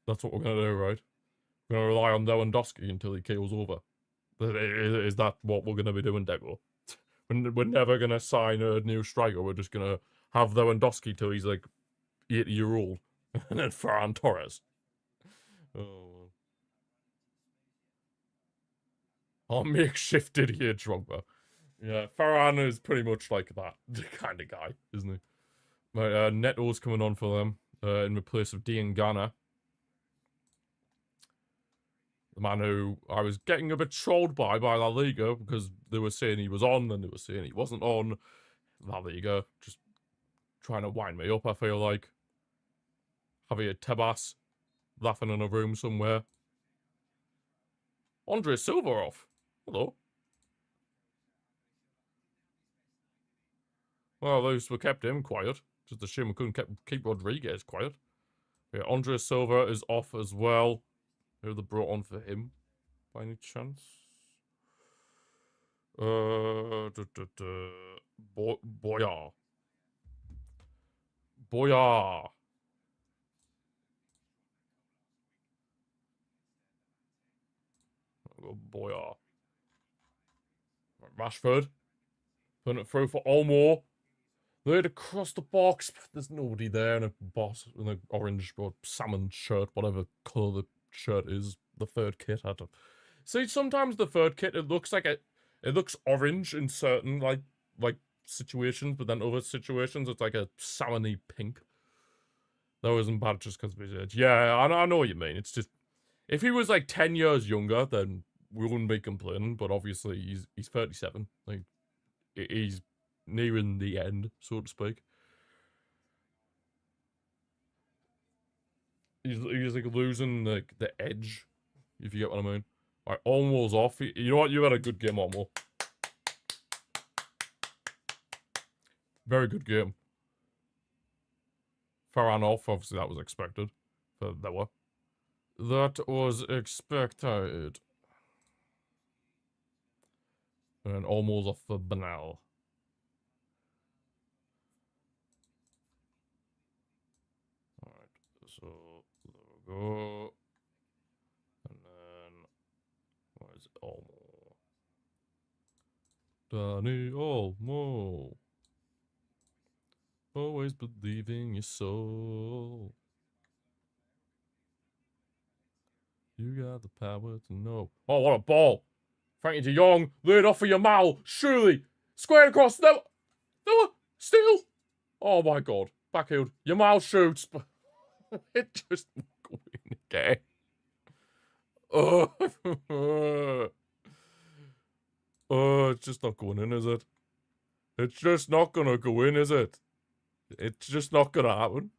Speaker 1: what we're gonna do, right? We're gonna rely on Lewandowski until he keels over. Is that what we're gonna be doing, Deco? We're never gonna sign a new striker. We're just gonna have Lewandowski till he's like 80-year-old, and then Ferran Torres. Oh, our makeshift Didier Drogba. Yeah, Ferran is pretty much like that kind of guy, isn't he? Right, Neto's coming on for them in replace of Diangana. The man who I was getting a bit trolled by La Liga because they were saying he was on and they were saying he wasn't on. La Liga just trying to wind me up, I feel like. Javier Tebas laughing in a room somewhere. Andre Silverhoff. Hello. Well, at least we kept him quiet. Just a shame we couldn't keep Rodriguez quiet. Yeah, Andre Silva is off as well. Who they brought on for him, by any chance? Boyar. Boyar. Boyar. Rashford. Putting it through for Olmo. Laid across the box, but there's nobody there in an orange or salmon shirt, whatever colour the shirt is. The third kit had to see. Sometimes the third kit it looks orange in certain like situations, but then other situations it's like a salmony pink. That wasn't bad just because of his age. Yeah, I know what you mean. It's just if he was like 10 years younger, then we wouldn't be complaining. But obviously he's 37. Like he's nearing the end, so to speak. He's like losing the edge, if you get what I mean. Alright, Olmo's off. You know what? You had a good game, Olmo. Very good game. Ferran off, obviously that was expected. That was expected. And Olmo's off for Banal. Alright, so there we go. And then where's Olmo? Danny Olmo. Always believing your soul. You got the power to know. Oh, what a ball! Frankie de Jong, laid off for Yamal. Surely, squared across. No, still. Oh my god, backfield. Yamal shoots, but it just won't go in again. Oh, it's just not going in, is it? It's just not gonna go in, is it? It's just not gonna happen.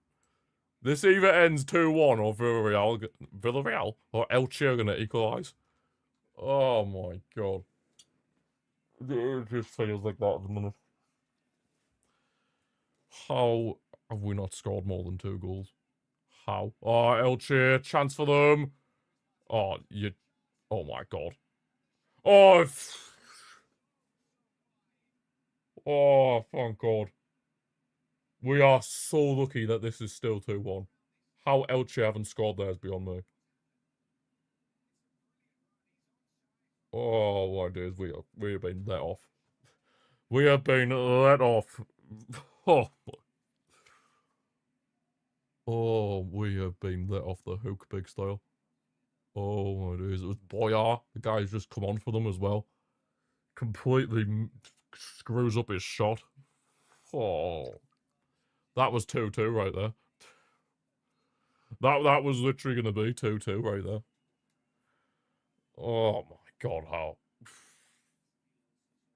Speaker 1: This either ends 2-1 or Villarreal or Elche are gonna equalise. Oh my god. It just feels like that at the minute. How have we not scored more than 2 goals? How? Oh, Elche, chance for them. Oh, oh my god. Oh, oh, thank god. We are so lucky that this is still 2-1. How Elche haven't scored there is beyond me. Oh my days, we have been let off. We have been let off. Oh, oh, we have been let off the hook, big style. Oh my days, it was Boyar. The guy's just come on for them as well. Completely screws up his shot. Oh, that was 2-2 right there. That was literally going to be 2-2 right there. Oh my god, how?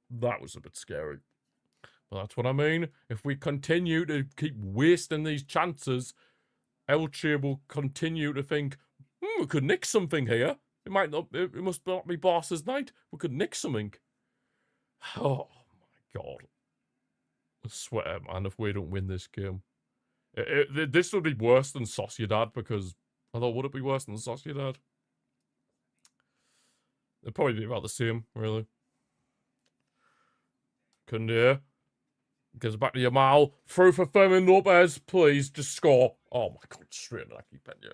Speaker 1: That was a bit scary. But that's what I mean. If we continue to keep wasting these chances, Elche will continue to think, we could nick something here. It might not. It must not be Barca's night. We could nick something. Oh my god! I swear, man, if we don't win this game, this would be worse than Sociedad because. Although, would it be worse than Sociedad? It'd probably be about the same, really. Koundé. Goes back to Yamal. Through for Fermin Lopez. Please, just score. Oh my god, straight to Naki Pena.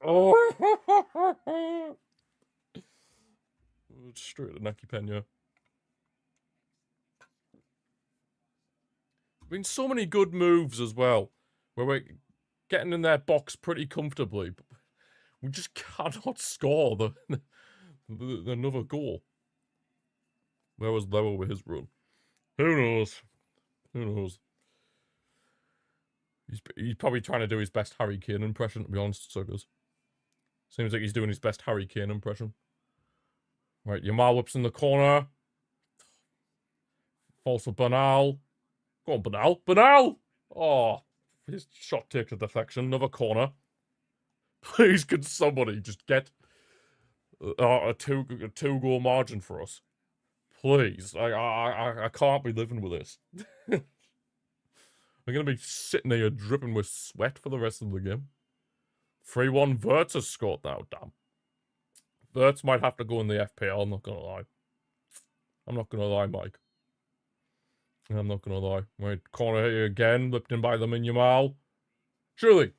Speaker 1: Oh. Straight to Naki Pena. Been so many good moves as well. Where we're getting in their box pretty comfortably. But we just cannot score the another goal. Where was Lower with his run? Who knows? Who knows? He's probably trying to do his best Harry Kane impression, to be honest, Suckers. Seems like he's doing his best Harry Kane impression. Right, Yamal whips in the corner. Falls for Bernal. Go on, Bernal. Bernal! Oh, his shot takes a deflection. Another corner. Please, can somebody just get a two-goal margin for us? Please. I can't be living with this. I'm going to be sitting here dripping with sweat for the rest of the game. 3-1 Wirtz has scored now, damn. Wirtz might have to go in the FPL, I'm not going to lie. I'm not going to lie, Mike. I'm not going to lie. Right, corner here again, lipped in by Lamine Yamal. Surely.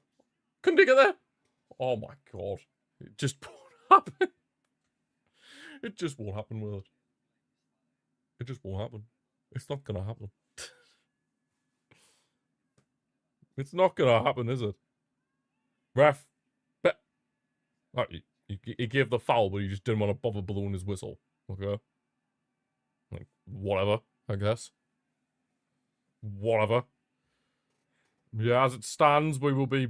Speaker 1: Couldn't he get there? Oh my god. It just won't happen. It just won't happen, will it? It just won't happen. It's not going to happen. It's not going to happen, is it? Ref. Oh, he gave the foul, but he just didn't want to bother blowing his whistle. Okay. Like, whatever, I guess. Whatever. Yeah, as it stands, we will be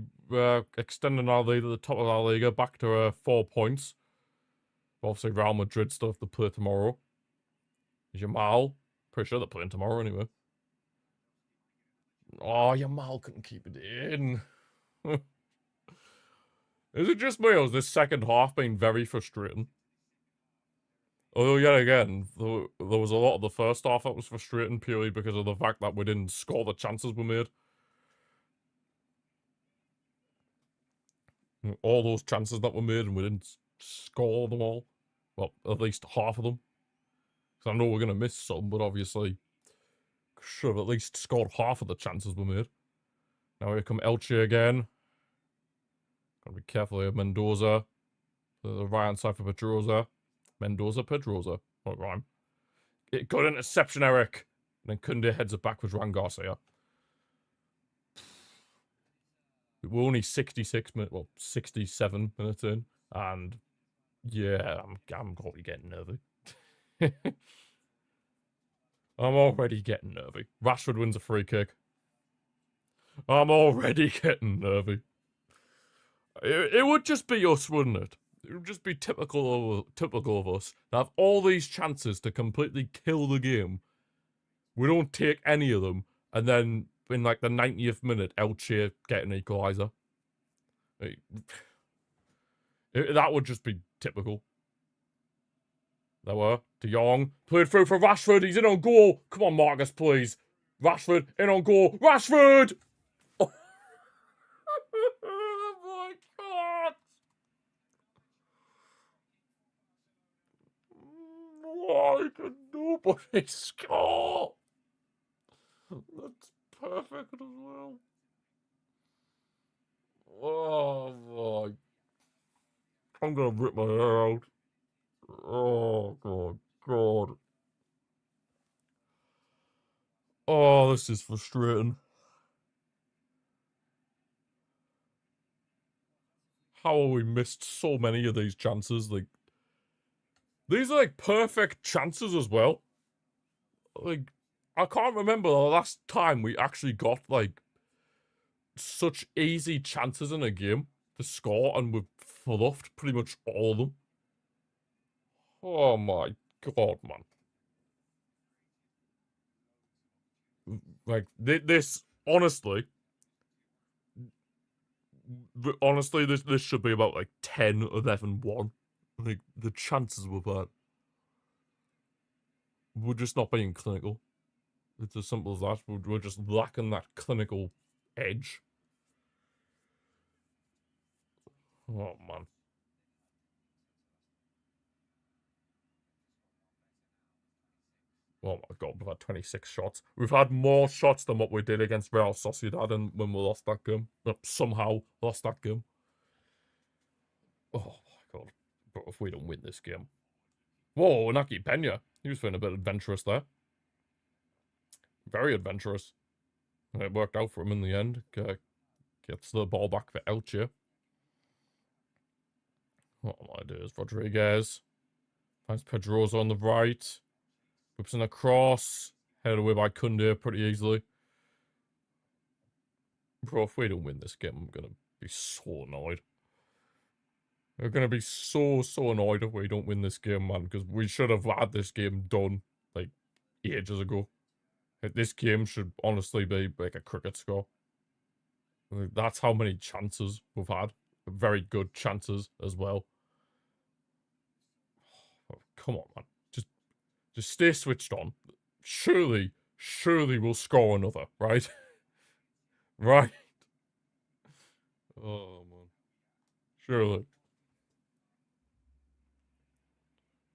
Speaker 1: extending our lead at the top of our Liga back to 4 points. Obviously, Real Madrid still have to play tomorrow. Yamal. Pretty sure they're playing tomorrow anyway. Oh, Yamal couldn't keep it in. Is it just me, or has this second half been very frustrating? Although, yet again, there was a lot of the first half that was frustrating purely because of the fact that we didn't score the chances we made. All those chances that were made and we didn't score them all. Well, at least half of them. Because I know we're going to miss some, but obviously should have at least scored half of the chances we made. Now here come Elche again. Gotta be careful here. Mendoza. The right hand side for Pedroza. Pedroza. What rhyme? Good interception, Eric. And then Koundé heads it back with Juan Garcia. We're only 66 minutes, well, 67 minutes in. And yeah, I'm already getting nervy. I'm already getting nervy. Rashford wins a free kick. I'm already getting nervy. It would just be us, wouldn't it? It would just be typical of us to have all these chances to completely kill the game. We don't take any of them, and then in like the 90th minute, Elche get an equaliser. That would just be typical. There were De Jong played through for Rashford. He's in on goal. Come on, Marcus, please. Rashford in on goal. Rashford. Oh, oh my god! Why can nobody score? That's perfect as well. Oh my! I'm gonna rip my hair out. Oh god. Oh, this is frustrating. How have we missed so many of these chances? Like, these are like perfect chances as well. Like, I can't remember the last time we actually got like such easy chances in a game to score, and we've fluffed pretty much all of them. Oh my god, man. Like, this, honestly, this should be about like 10, 11, 1. Like, the chances we've had. We're just not being clinical. It's as simple as that. We're just lacking that clinical edge. Oh, man. Oh my god, we've had 26 shots. We've had more shots than what we did against Real Sociedad and when we lost that game. Somehow lost that game. Oh my god. But if we don't win this game. Whoa, Naki Pena. He was feeling a bit adventurous there. Very adventurous. And it worked out for him in the end. Gets the ball back for Elche. Oh my days. Rodriguez. Finds Pedrosa on the right. Whips in a cross. Headed away by Kunde pretty easily. Bro, if we don't win this game, I'm going to be so annoyed. I'm going to be so annoyed if we don't win this game, man. Because we should have had this game done, like, ages ago. Like, this game should honestly be, like, a cricket score. Like, that's how many chances we've had. Very good chances as well. Oh, come on, man. Just stay switched on. Surely we'll score another, right? Right? Oh, man. Surely.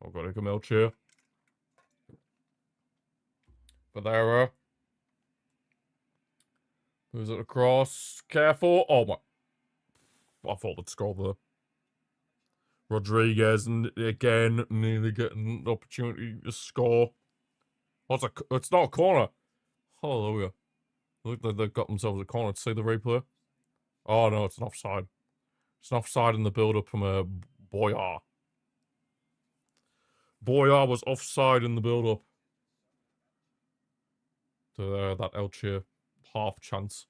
Speaker 1: I've got to come out here. Valero. Moves it across. Careful. Oh, my. I thought they'd score there. Rodriguez, and again, nearly getting an opportunity to score. It's not a corner. Hallelujah. Look like they've got themselves a corner. To see the replay. Oh, no, it's an offside. It's an offside in the build-up from a Boyar. Boyar was offside in the build-up to that Elche half chance.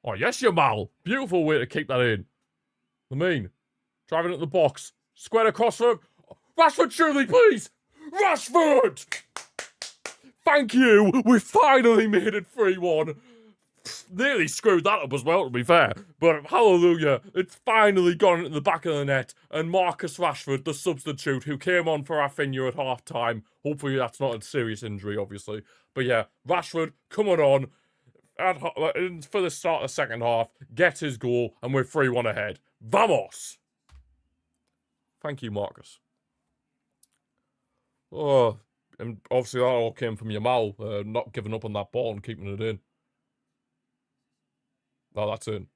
Speaker 1: Oh, yes, Yamal. Beautiful way to keep that in. I mean, driving at the box. Square across for him. Rashford, surely, please. Rashford! Thank you. We finally made it 3-1. Nearly screwed that up as well, to be fair. But hallelujah, it's finally gone into the back of the net. And Marcus Rashford, the substitute, who came on for Rafinha at half-time. Hopefully that's not a serious injury, obviously. But yeah, Rashford coming on for the start of the second half, gets his goal, and we're 3-1 ahead. Vamos! Thank you, Marcus. Oh, and obviously that all came from Yamal, not giving up on that ball and keeping it in. Oh, that's in.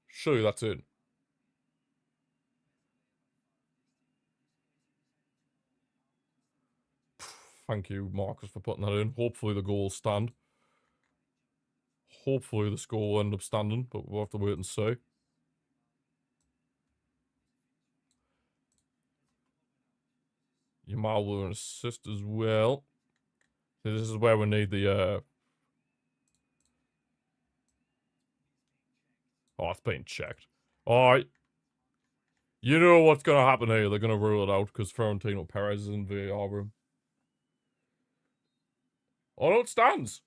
Speaker 1: Surely that's in. Thank you, Marcus, for putting that in. Hopefully the goal will stand. Hopefully the score will end up standing, but we'll have to wait and see. Yamal will assist as well. This is where we need the, Oh, it's being checked. Alright. You know what's going to happen here. They're going to rule it out because Florentino Perez is in the VAR room. Oh, no, it stands.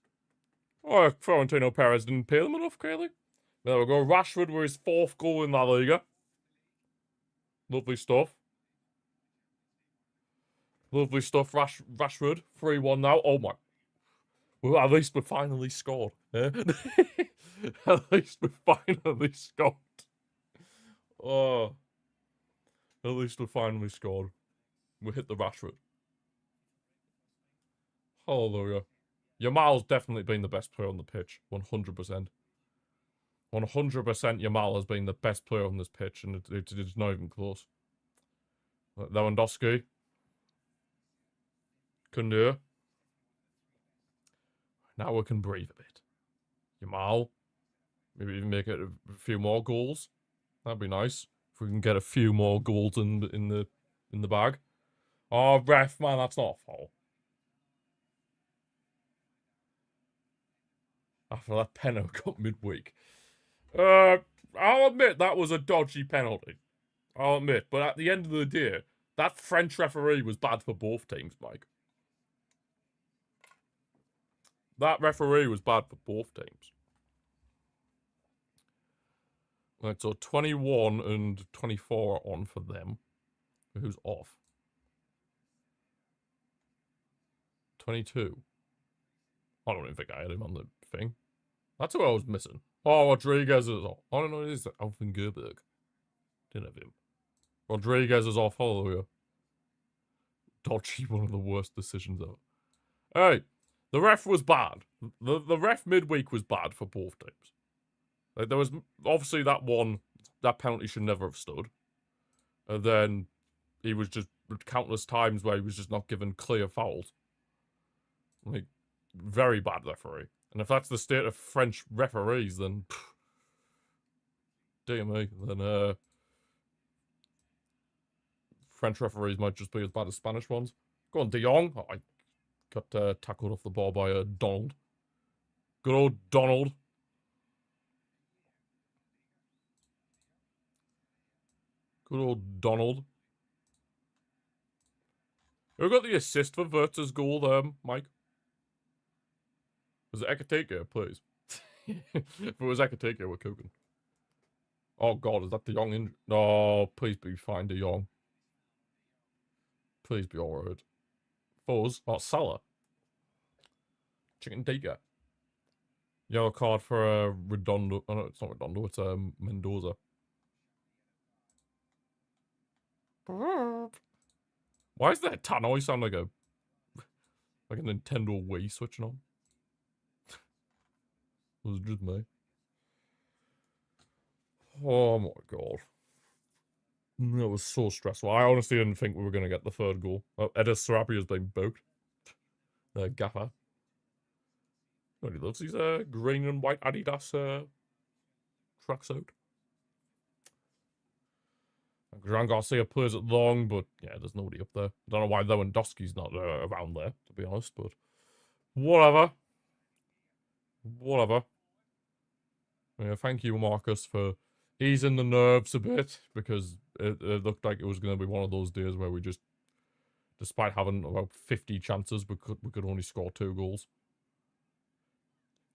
Speaker 1: Oh, Florentino Perez didn't pay them enough, clearly. There we go. Rashford with his 4th goal in La Liga. Lovely stuff. Lovely stuff, Rashford. 3-1 now. Oh, my. Well, at least we finally scored. Eh? At least we finally scored. Oh. At least we finally scored. We hit the Rashford. Hallelujah. Yamal's definitely been the best player on the pitch. 100%. 100% Yamal has been the best player on this pitch, and it's not even close. Lewandowski. Kunde. Now we can breathe a bit. Yamal. Maybe even make it a few more goals. That'd be nice. If we can get a few more goals in the bag. Oh, ref, man, that's not a foul. After that penalty got midweek. I'll admit that was a dodgy penalty. I'll admit. But at the end of the day, that French referee was bad for both teams, Mike. That referee was bad for both teams. Right, so 21 and 24 are on for them. Who's off? 22. I don't even think I had him on the thing. That's who I was missing. Oh, Rodriguez is off. I don't know, it is Alvin Gerberg. Didn't have him. Rodriguez is off. Hallelujah. Dodgy, one of the worst decisions ever. Hey, the ref was bad. The ref midweek was bad for both teams. Like, there was obviously that one, that penalty should never have stood. And then he was just countless times where he was just not given clear fouls. Like, very bad referee. And if that's the state of French referees, then dear me, then French referees might just be as bad as Spanish ones. Go on, De Jong. Oh, I got tackled off the ball by Donald. Good old Donald. Good old Donald. Who got the assist for Werther's goal there, Mike? Was it Ekatike, please? If it was Ekatike, we're cooking. Oh god, is that De Jong in? No, please be fine, De Jong. Please be alright. Fuzz. Oh, Salah. Chicken tikka. Yellow card for Redondo. Oh no, it's not Redondo, it's Mendoza. Why is that tannoy sound like a Nintendo Wii switching on? Was it just me? Oh my god. That was so stressful. I honestly didn't think we were going to get the third goal. Oh, Edis Sarabi has been booked. Gaffer. Oh, he loves his green and white Adidas tracksuit. Jean Garcia plays it long, but yeah, there's nobody up there. I don't know why Lewandowski's not around there, to be honest, but whatever. Whatever. Yeah, thank you, Marcus, for easing the nerves a bit, because it looked like it was going to be one of those days where we just, despite having about 50 chances, we could only score 2 goals.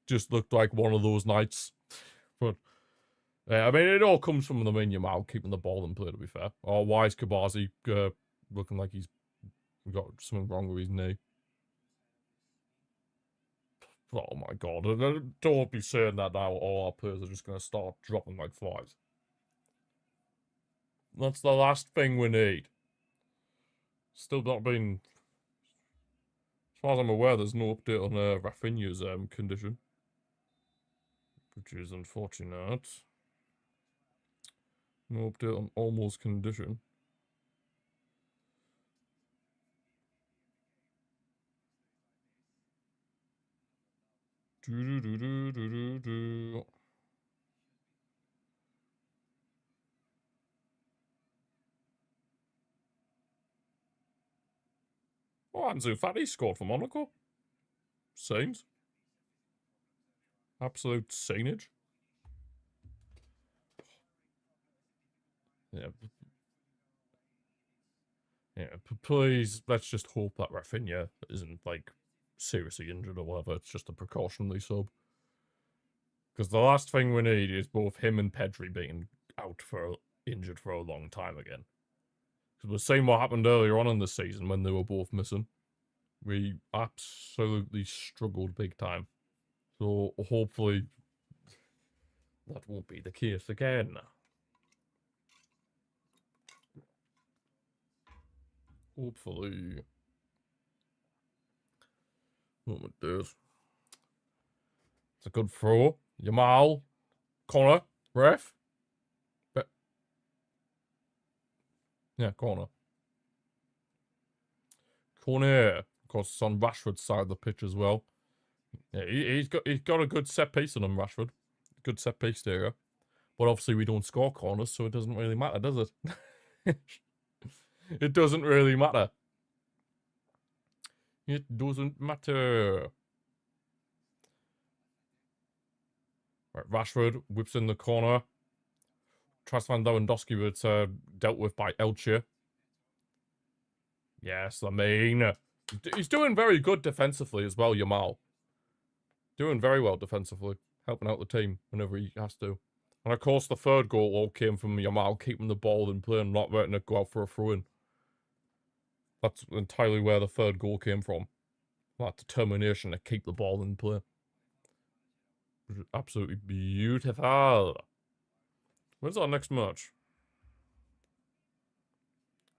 Speaker 1: Just looked like one of those nights. But I mean, it all comes from the main Yamal keeping the ball in play, to be fair. Oh, why is Kabazi looking like he's got something wrong with his knee? Oh my god, don't be saying that now. All our players are just going to start dropping like flies. That's the last thing we need. Still not been... As far as I'm aware, there's no update on Rafinha's condition. Which is unfortunate. No update on Olmo's condition. Oh, Ansu Fati scored for Monaco. Saints. Absolute sainage. Yeah. Yeah, please, let's just hope that Rafinha isn't, like, seriously injured or whatever. It's just a precautionary sub. Because the last thing we need is both him and Pedri being injured for a long time again. Because we're seeing what happened earlier on in the season when they were both missing. We absolutely struggled big time. So hopefully that won't be the case again. Hopefully. What would this? It's a good throw. Yamal. Corner. Ref. But yeah, corner. Corner. Of course, it's on Rashford's side of the pitch as well. Yeah, he's got a good set piece on him, Rashford. Good set piece there. But obviously we don't score corners, so it doesn't really matter, does it? It doesn't really matter. It doesn't matter. Right, Rashford whips in the corner. Transvan Lewandowski, but dealt with by Elche. Yes, I mean, he's doing very good defensively as well, Yamal. Doing very well defensively. Helping out the team whenever he has to. And of course, the third goal all came from Yamal keeping the ball in play and not letting it go out for a throw-in. That's entirely where the third goal came from. That determination to keep the ball in play. Absolutely beautiful. When's our next match?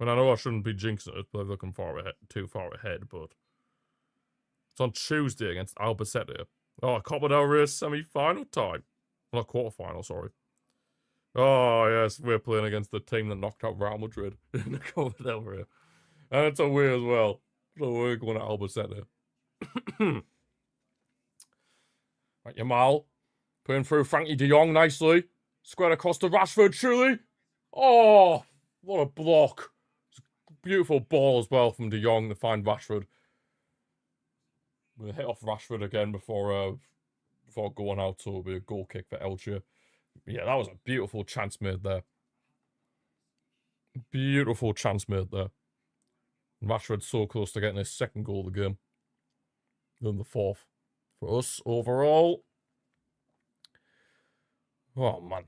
Speaker 1: And I know I shouldn't be jinxing it by looking too far ahead, but it's on Tuesday against Albacete. Oh, Copa del Rey semi-final time. Not quarter-final, sorry. Oh, yes, we're playing against the team that knocked out Real Madrid in the Copa del Rey. And it's away as well. So we're going to Albacete. Right, Yamal. Putting through Frankie de Jong nicely. Squared across to Rashford, surely. Oh, what a block. Beautiful ball as well from de Jong to find Rashford. We'll hit off Rashford again before going out, so it'll be a goal kick for Elche. Yeah, that was a beautiful chance made there. Beautiful chance made there. Rashford's so close to getting his second goal of the game. Then the fourth. For us, overall. Oh, man.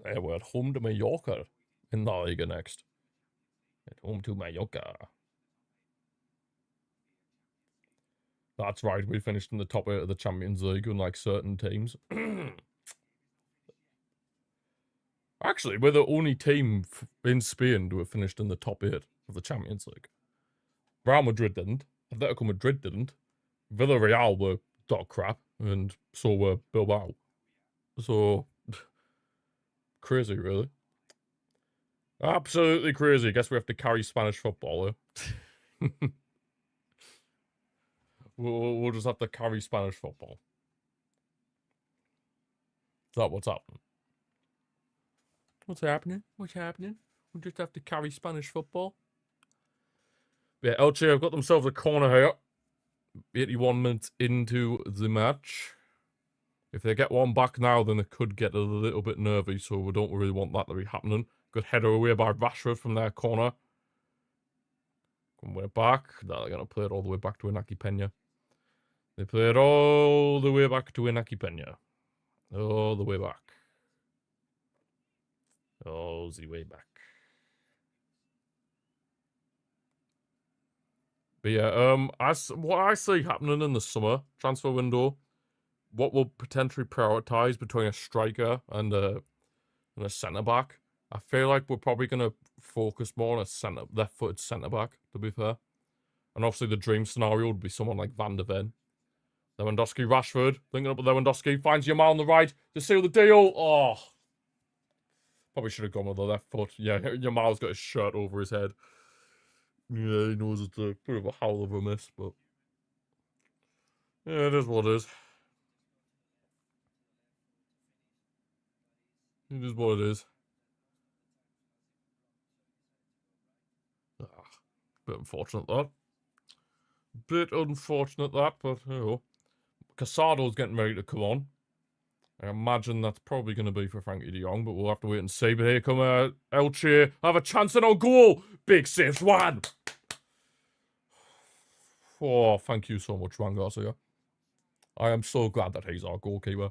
Speaker 1: Yeah, we're at home to Mallorca in the Liga next. At home to Mallorca. That's right, we finished in the top 8 of the Champions League, unlike certain teams. Actually, we're the only team in Spain to have finished in the top 8 of the Champions League. Real Madrid didn't. Atletico Madrid didn't. Villarreal were dog crap, and so were Bilbao. So, crazy, really. Absolutely crazy. Guess we have to carry Spanish football, eh? We'll just have to carry Spanish football. Is that what's happening? What's happening? What's happening? We'll just have to carry Spanish football. Yeah, Elche have got themselves a corner here. 81 minutes into the match. If they get one back now, then it could get a little bit nervy, so we don't really want that to be happening. Good header away by Rashford from their corner. Way back. They're going to play it all the way back to Inaki Peña. They play it all the way back to Inaki Peña. All the way back. All the way back. But yeah, what I see happening in the summer transfer window, what we'll potentially prioritise between a striker and a centre-back, I feel like we're probably going to focus more on a left-footed centre-back, to be fair. And obviously the dream scenario would be someone like Van de Ven. Lewandowski, Rashford, linking up with Lewandowski, finds Yamal on the right to seal the deal. Oh, probably should have gone with the left foot. Yeah, Yamal's got his shirt over his head. Yeah, he knows it's a bit of a howl of a miss, but yeah, it is what it is. It is what it is. Bit unfortunate that. Bit unfortunate that, but you know. Casado's getting ready to come on. I imagine that's probably going to be for Frankie de Jong, but we'll have to wait and see. But here come Elche. Have a chance and on goal. Big saves, one. Oh, thank you so much, Juan Garcia. I am so glad that he's our goalkeeper.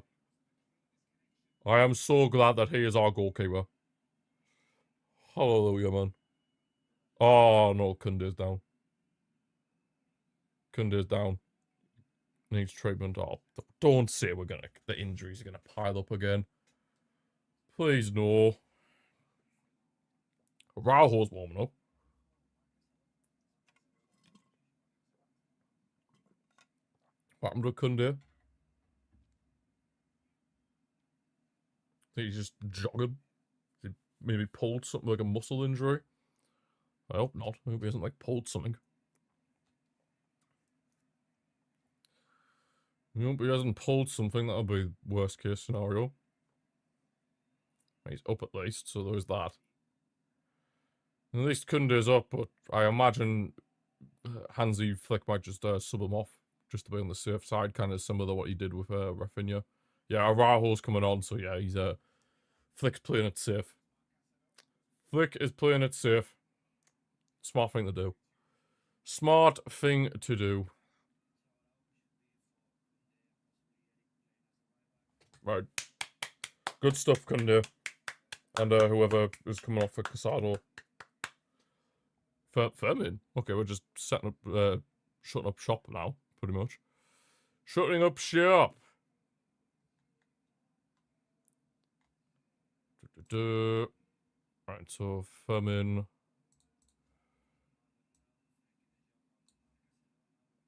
Speaker 1: I am so glad that he is our goalkeeper. Hallelujah, man. Oh, no, Kunde's down. Kunde's down. Needs treatment. Oh, don't say the injuries are gonna pile up again. Please, no. Rauho's warming up. What happened to Kunde? He's just jogging. He maybe pulled something like a muscle injury. I hope not. I hope he hasn't, like, pulled something. I hope he hasn't pulled something. That'll be worst case scenario. He's up at least, so there's that. At least Kunde's up, but I imagine Hansi Flick might just sub him off, just to be on the safe side, kind of similar to what he did with Rafinha. Yeah, Araujo's coming on, so yeah, he's Flick's playing it safe. Flick is playing it safe. Smart thing to do. Smart thing to do. Right. Good stuff, Kunde. And whoever is coming off for Casado. Fermin? Okay, we're just setting up, shutting up shop now, pretty much. Shutting up shop! Right, so Fermin.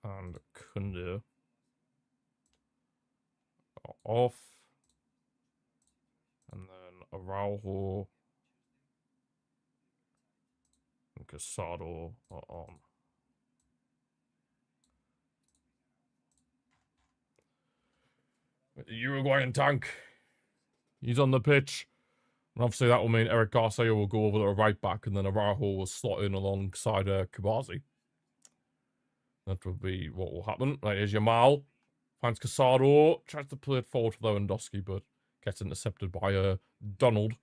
Speaker 1: And Kunde. Are off. And then Araujo and Casado are on. The Uruguayan tank. He's on the pitch. And obviously that will mean Eric Garcia will go over to the right back and then Araujo will slot in alongside Kabazi. That will be what will happen. Right, here's Yamal. Finds Casado. Tries to play it forward to Lewandowski, but gets intercepted by Donald.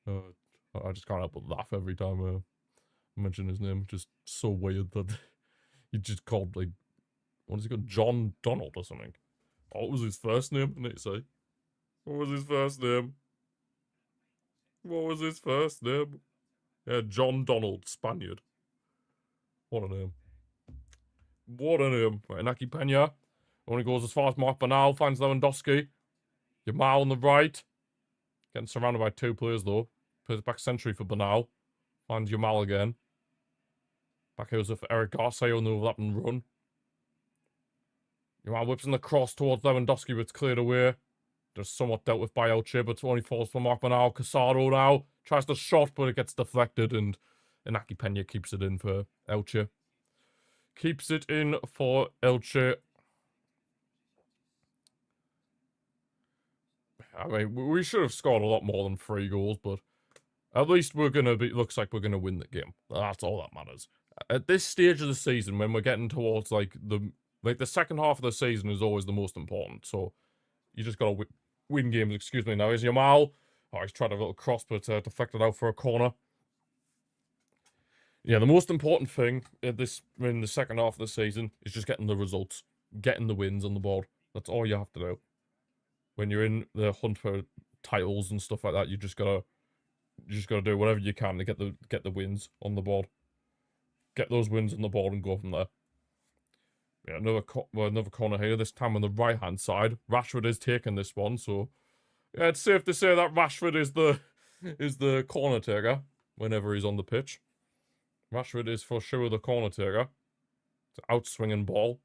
Speaker 1: I just can't help but laugh every time I mention his name. Just so weird that he just called, like, what is he called? John Donald or something. Oh, what was his first name? Didn't it say? What was his first name? What was his first name? Yeah, John Donald, Spaniard. What a name. What a name. Right, Naki Pena only goes as far as Mark Bernal, finds Lewandowski. Yamal on the right. Getting surrounded by two players though. Plays back century for Bernal. Finds Yamal again. Back here for Eric Garcia on the overlap and run. Yamal whips in the cross towards Lewandowski, but it's cleared away. Just somewhat dealt with by Elche, but only falls for Mark Bernal. Casado now tries to shot, but it gets deflected, and Inaki Pena keeps it in for Elche. Keeps it in for Elche. I mean, we should have scored a lot more than 3 goals, but at least we're going to be, looks like we're going to win the game. That's all that matters. At this stage of the season, when we're getting towards, like the second half of the season is always the most important, so you just got to win games, excuse me. Now, here's Yamal. Oh, he's tried a little cross, but deflected out for a corner. Yeah, the most important thing in the second half of the season is just getting the results, getting the wins on the board. That's all you have to do. When you're in the hunt for titles and stuff like that, you just gotta do whatever you can to get the wins on the board. Get those wins on the board and go from there. Yeah, another corner here. This time on the right hand side. Rashford is taking this one, so yeah, it's safe to say that Rashford is the corner taker whenever he's on the pitch. Rashford is for sure the corner taker. It's an outswinging ball.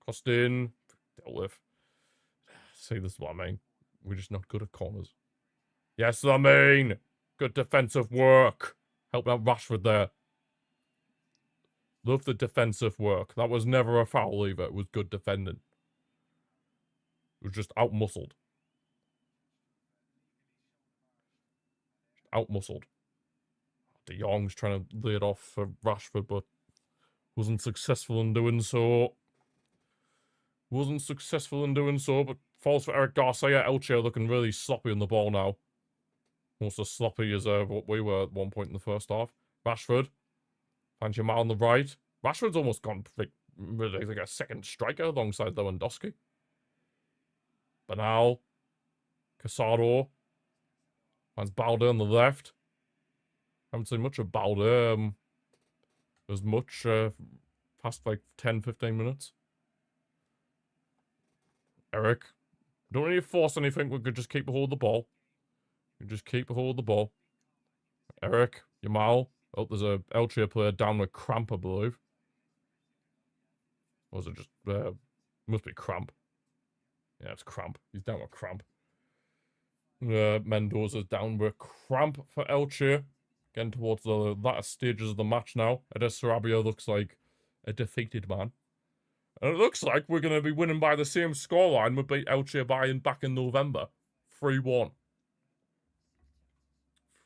Speaker 1: Crossed in. Dealt with. See, this is what I mean. We're just not good at corners. Yes, I mean. Good defensive work. Helping out Rashford there. Love the defensive work. That was never a foul either. It was good defending. It was just out-muscled. Out-muscled. De Jong's trying to lay it off for Rashford, but wasn't successful in doing so. But falls for Eric Garcia. Elche looking really sloppy on the ball now. Almost as sloppy as what we were at one point in the first half. Rashford. Finds Yamal on the right. Rashford's almost gone like a second striker alongside Lewandowski. Bernal. Casado. Finds Balde on the left. Haven't seen much of Balde as much past like 10-15 minutes. Eric. Don't need to force anything. We could just keep a hold of the ball. Eric. Yamal. Oh, there's a Elche player down with cramp, I believe. Or was it just... must be cramp. Yeah, it's cramp. He's down with cramp. Mendoza's down with cramp for Elche. Getting towards the latter stages of the match now. Eder Sarabia looks like a defeated man. And it looks like we're going to be winning by the same scoreline we beat Elche by back in November. 3-1.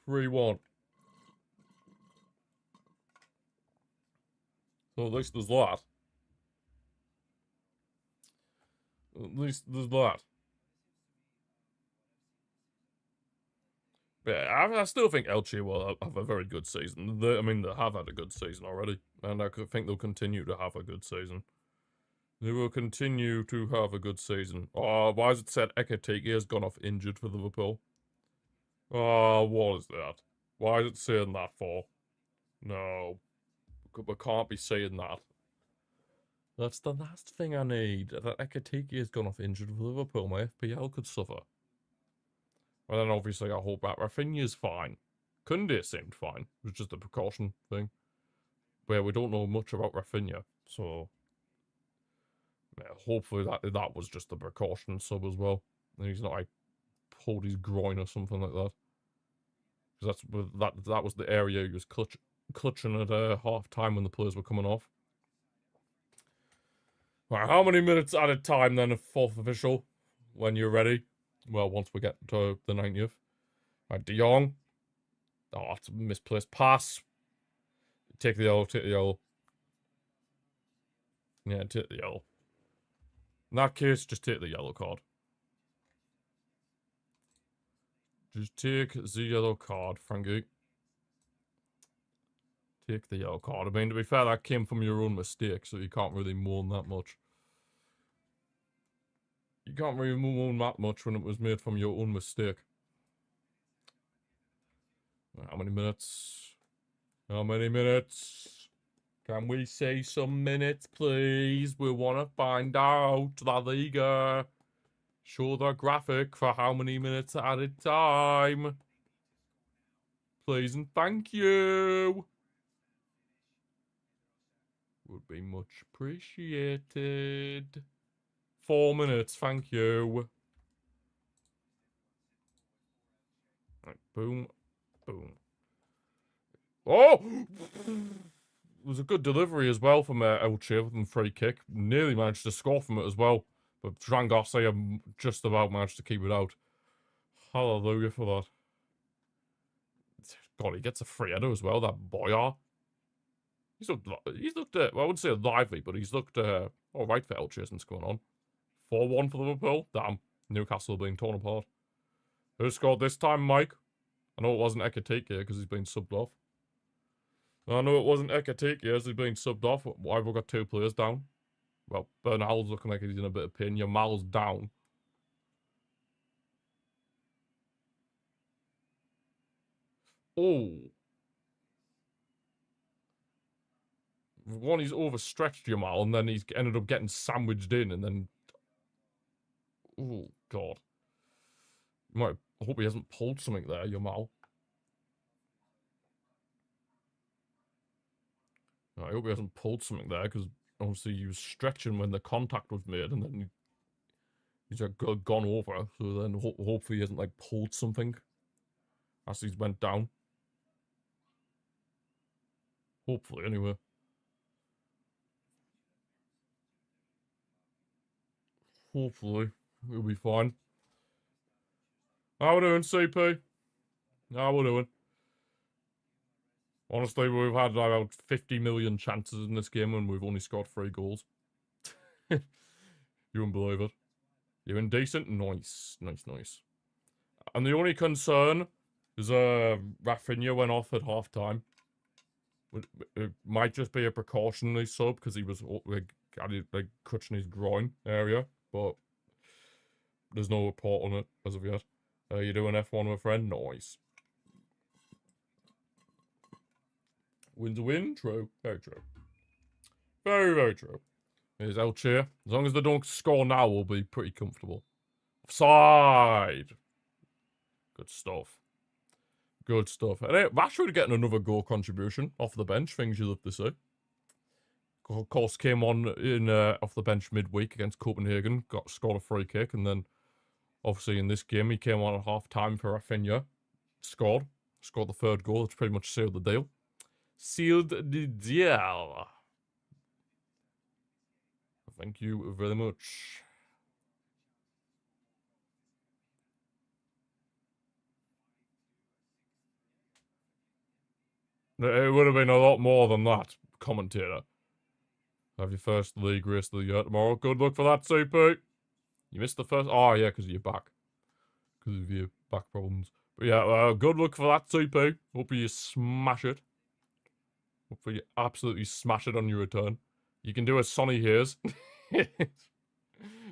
Speaker 1: 3-1. So at least there's that. Yeah, I still think Elche will have a very good season. They have had a good season already. And I think they'll continue to have a good season. They will continue to have a good season. Oh, why is it said Ekatike has gone off injured for Liverpool? Oh, what is that? Why is it saying that for? No. We can't be saying that. That's the last thing I need. That Ekatike has gone off injured for Liverpool. My FPL could suffer. And then obviously I hope that Rafinha's fine. Koundé seemed fine. It was just a precaution thing. But yeah, we don't know much about Rafinha, so yeah, hopefully that was just a precaution sub as well. And he's not like pulled his groin or something like that. Because that was the area he was clutching at half time when the players were coming off. Right, how many minutes at a time then? A fourth official, when you're ready. Well, once we get to the 90th. Right, De Jong. Oh, it's a misplaced pass. Take the yellow, take the yellow. Yeah, take the yellow. In that case, just take the yellow card. Just take the yellow card, Frankie. Take the yellow card. I mean, to be fair, that came from your own mistake, so you can't really moan that much. You can't really moan that much when it was made from your own mistake. How many minutes? How many minutes? Can we say some minutes, please? We want to find out. La Liga. Show the graphic for how many minutes at a time. Please and thank you. Would be much appreciated. 4 minutes, thank you. Right, boom, boom. Oh! It was a good delivery as well from Elche with a free kick. Nearly managed to score from it as well. But Jean Garcia just about managed to keep it out. Hallelujah for that. God, he gets a free header as well, that Boyar. He's looked well, I wouldn't say lively, but he's looked alright for Elche since going on. 4-1 for Liverpool. Damn, Newcastle being torn apart. Who scored this time, Mike? I know it wasn't Ekatike because he's been subbed off. I know it wasn't Ekatike as he's been subbed off. Why have we got 2 players down? Well, Bernal's looking like he's in a bit of pain. Yamal's down. Oh. One, he's overstretched Yamal, and then he's ended up getting sandwiched in, and then... Oh, God. I hope he hasn't pulled something there, Yamal. I hope he hasn't pulled something there, because obviously he was stretching when the contact was made, and then he's gone over, so then hopefully he hasn't, like, pulled something as he's went down. Hopefully, anyway. Hopefully, we'll be fine. How we doing, CP? How we doing? Honestly, we've had about 50 million chances in this game and we've only scored 3 goals. You wouldn't believe it. You're indecent? Nice. Nice. And the only concern is Rafinha went off at half-time. It might just be a precautionary sub because he was like clutching his groin area, but there's no report on it as of yet. You doing F1 with a friend? Nice. Win's a win? True. Very true. Very true. Here's Elche. As long as they don't score now, we'll be pretty comfortable. Offside! Good stuff. Good stuff. And Rashford getting another goal contribution off the bench. Things you love to see. Of course, came on in off the bench midweek against Copenhagen. Scored a free kick. And then, obviously, in this game, he came on at half-time for Rafinha. Scored the 3rd goal. It's pretty much sealed the deal. Sealed the deal. Thank you very much. It would have been a lot more than that, commentator. Have your first league race of the year tomorrow. Good luck for that, CP. You missed the first... Oh, yeah, because of your back. Because of your back problems. But yeah, good luck for that, CP. Hope you smash it. Hopefully you absolutely smash it on your return. You can do a Sonny Hayes.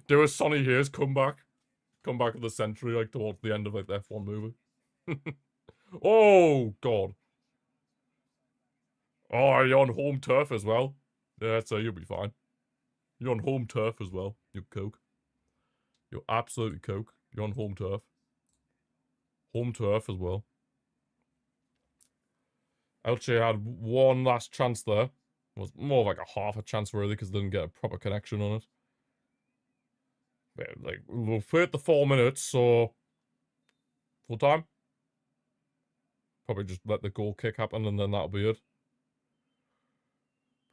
Speaker 1: Do a Sonny Hayes comeback of the century, like towards the end of like the F1 movie. Oh God. Oh, you're on home turf as well. Yeah, so you'll be fine. You're on home turf as well. You're coke. You're absolutely coke. You're on home turf. Home turf as well. Elche had one last chance there. It was more like a half a chance really because they didn't get a proper connection on it. But, like, we'll play it the 4 minutes, so full time. Probably just let the goal kick happen and then that'll be it.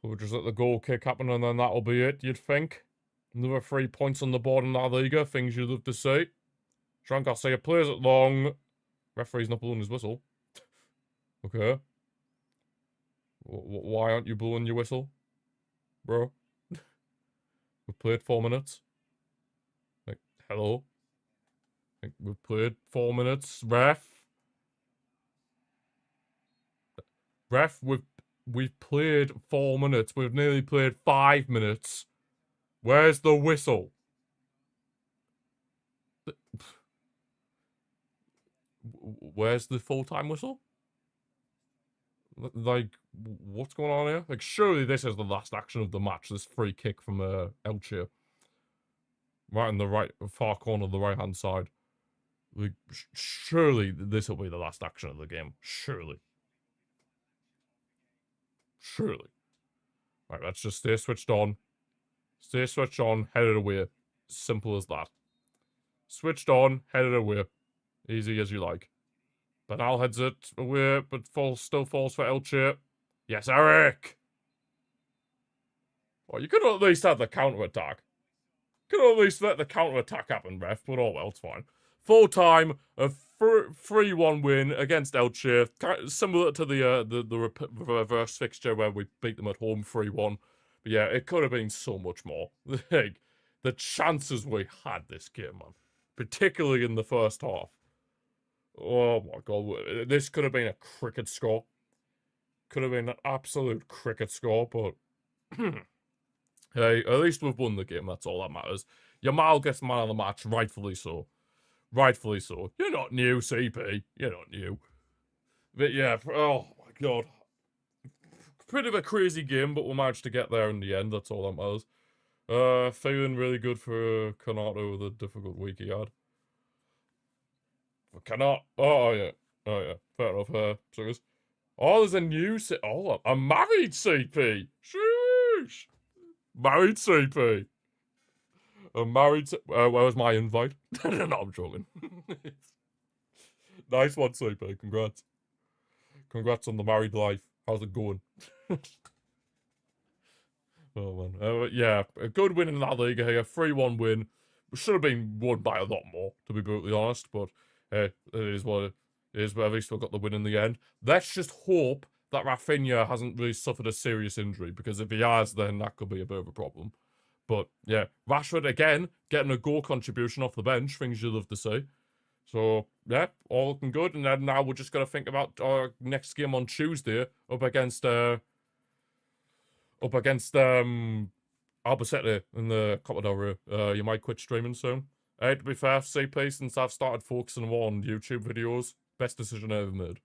Speaker 1: Probably just let the goal kick happen and then that'll be it, you'd think. Another 3 points on the board in La Liga, things you'd love to see. Jean Garcia plays it long. Referee's not blowing his whistle. Okay. Why aren't you blowing your whistle? Bro. We've played 4 minutes. Like, hello? Like, we've played 4 minutes. Ref, we've played 4 minutes. We've nearly played 5 minutes. Where's the whistle? Where's the full-time whistle? Like, what's going on here? Like, surely this is the last action of the match. This free kick from Elche. Right in the right, far corner of the right-hand side. Like, surely this will be the last action of the game. Surely. Surely. Right, let's just stay switched on. Stay switched on, headed away. Simple as that. Switched on, headed away. Easy as you like. Bernal heads it away, but still falls for Elche. Yes, Eric! Well, you could at least have the counter-attack. Could at least let the counter-attack happen, ref, but oh well, it's fine. Full time, a 3-1 win against Elche, similar to the reverse fixture where we beat them at home 3-1. But yeah, it could have been so much more. Like, the chances we had this game, man. Particularly in the first half. Oh my God, this could have been a cricket score. Could have been an absolute cricket score, but hey, at least we've won the game, that's all that matters. Yamal gets man of the match, rightfully so. Rightfully so. You're not new, CP. You're not new. But yeah, oh my God. Bit of a crazy game, but we managed to get there in the end, that's all that matters. Feeling really good for Canato with a difficult week he had. Cannot. Oh yeah. Oh yeah. Fair enough. Serious. Oh, there's a new a married CP. Sheesh. Married CP. A married. Where was my invite? No, I'm joking. Nice one, CP. Congrats. Congrats on the married life. How's it going? Oh man. Yeah, a good win in La Liga here. 3-1 win. We should have been won by a lot more, to be brutally honest. But it is what it is. But at least we got the win in the end. Let's just hope that Rafinha hasn't really suffered a serious injury, because if he has, then that could be a bit of a problem. But yeah, Rashford again getting a goal contribution off the bench. Things you love to see. So yeah, all looking good. And then now we're just gonna think about our next game on Tuesday up against Albacete in the Copa del Rey. You might quit streaming soon. To be fair, CP, since I've started focusing more on YouTube videos, best decision I ever made.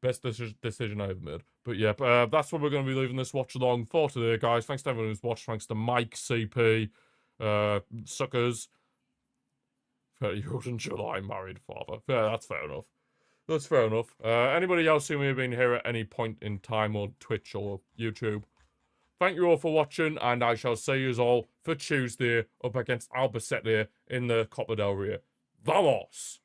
Speaker 1: Best decision I ever made. But yeah, that's what we're going to be leaving this watch along for today, guys. Thanks to everyone who's watched. Thanks to Mike, CP, Suckers, 30-year-old in July, married father. Yeah, that's fair enough. That's fair enough. Anybody else who may have been here at any point in time on Twitch or YouTube, thank you all for watching, and I shall see you all for Tuesday up against Albacete in the Copa del Rey. Vamos!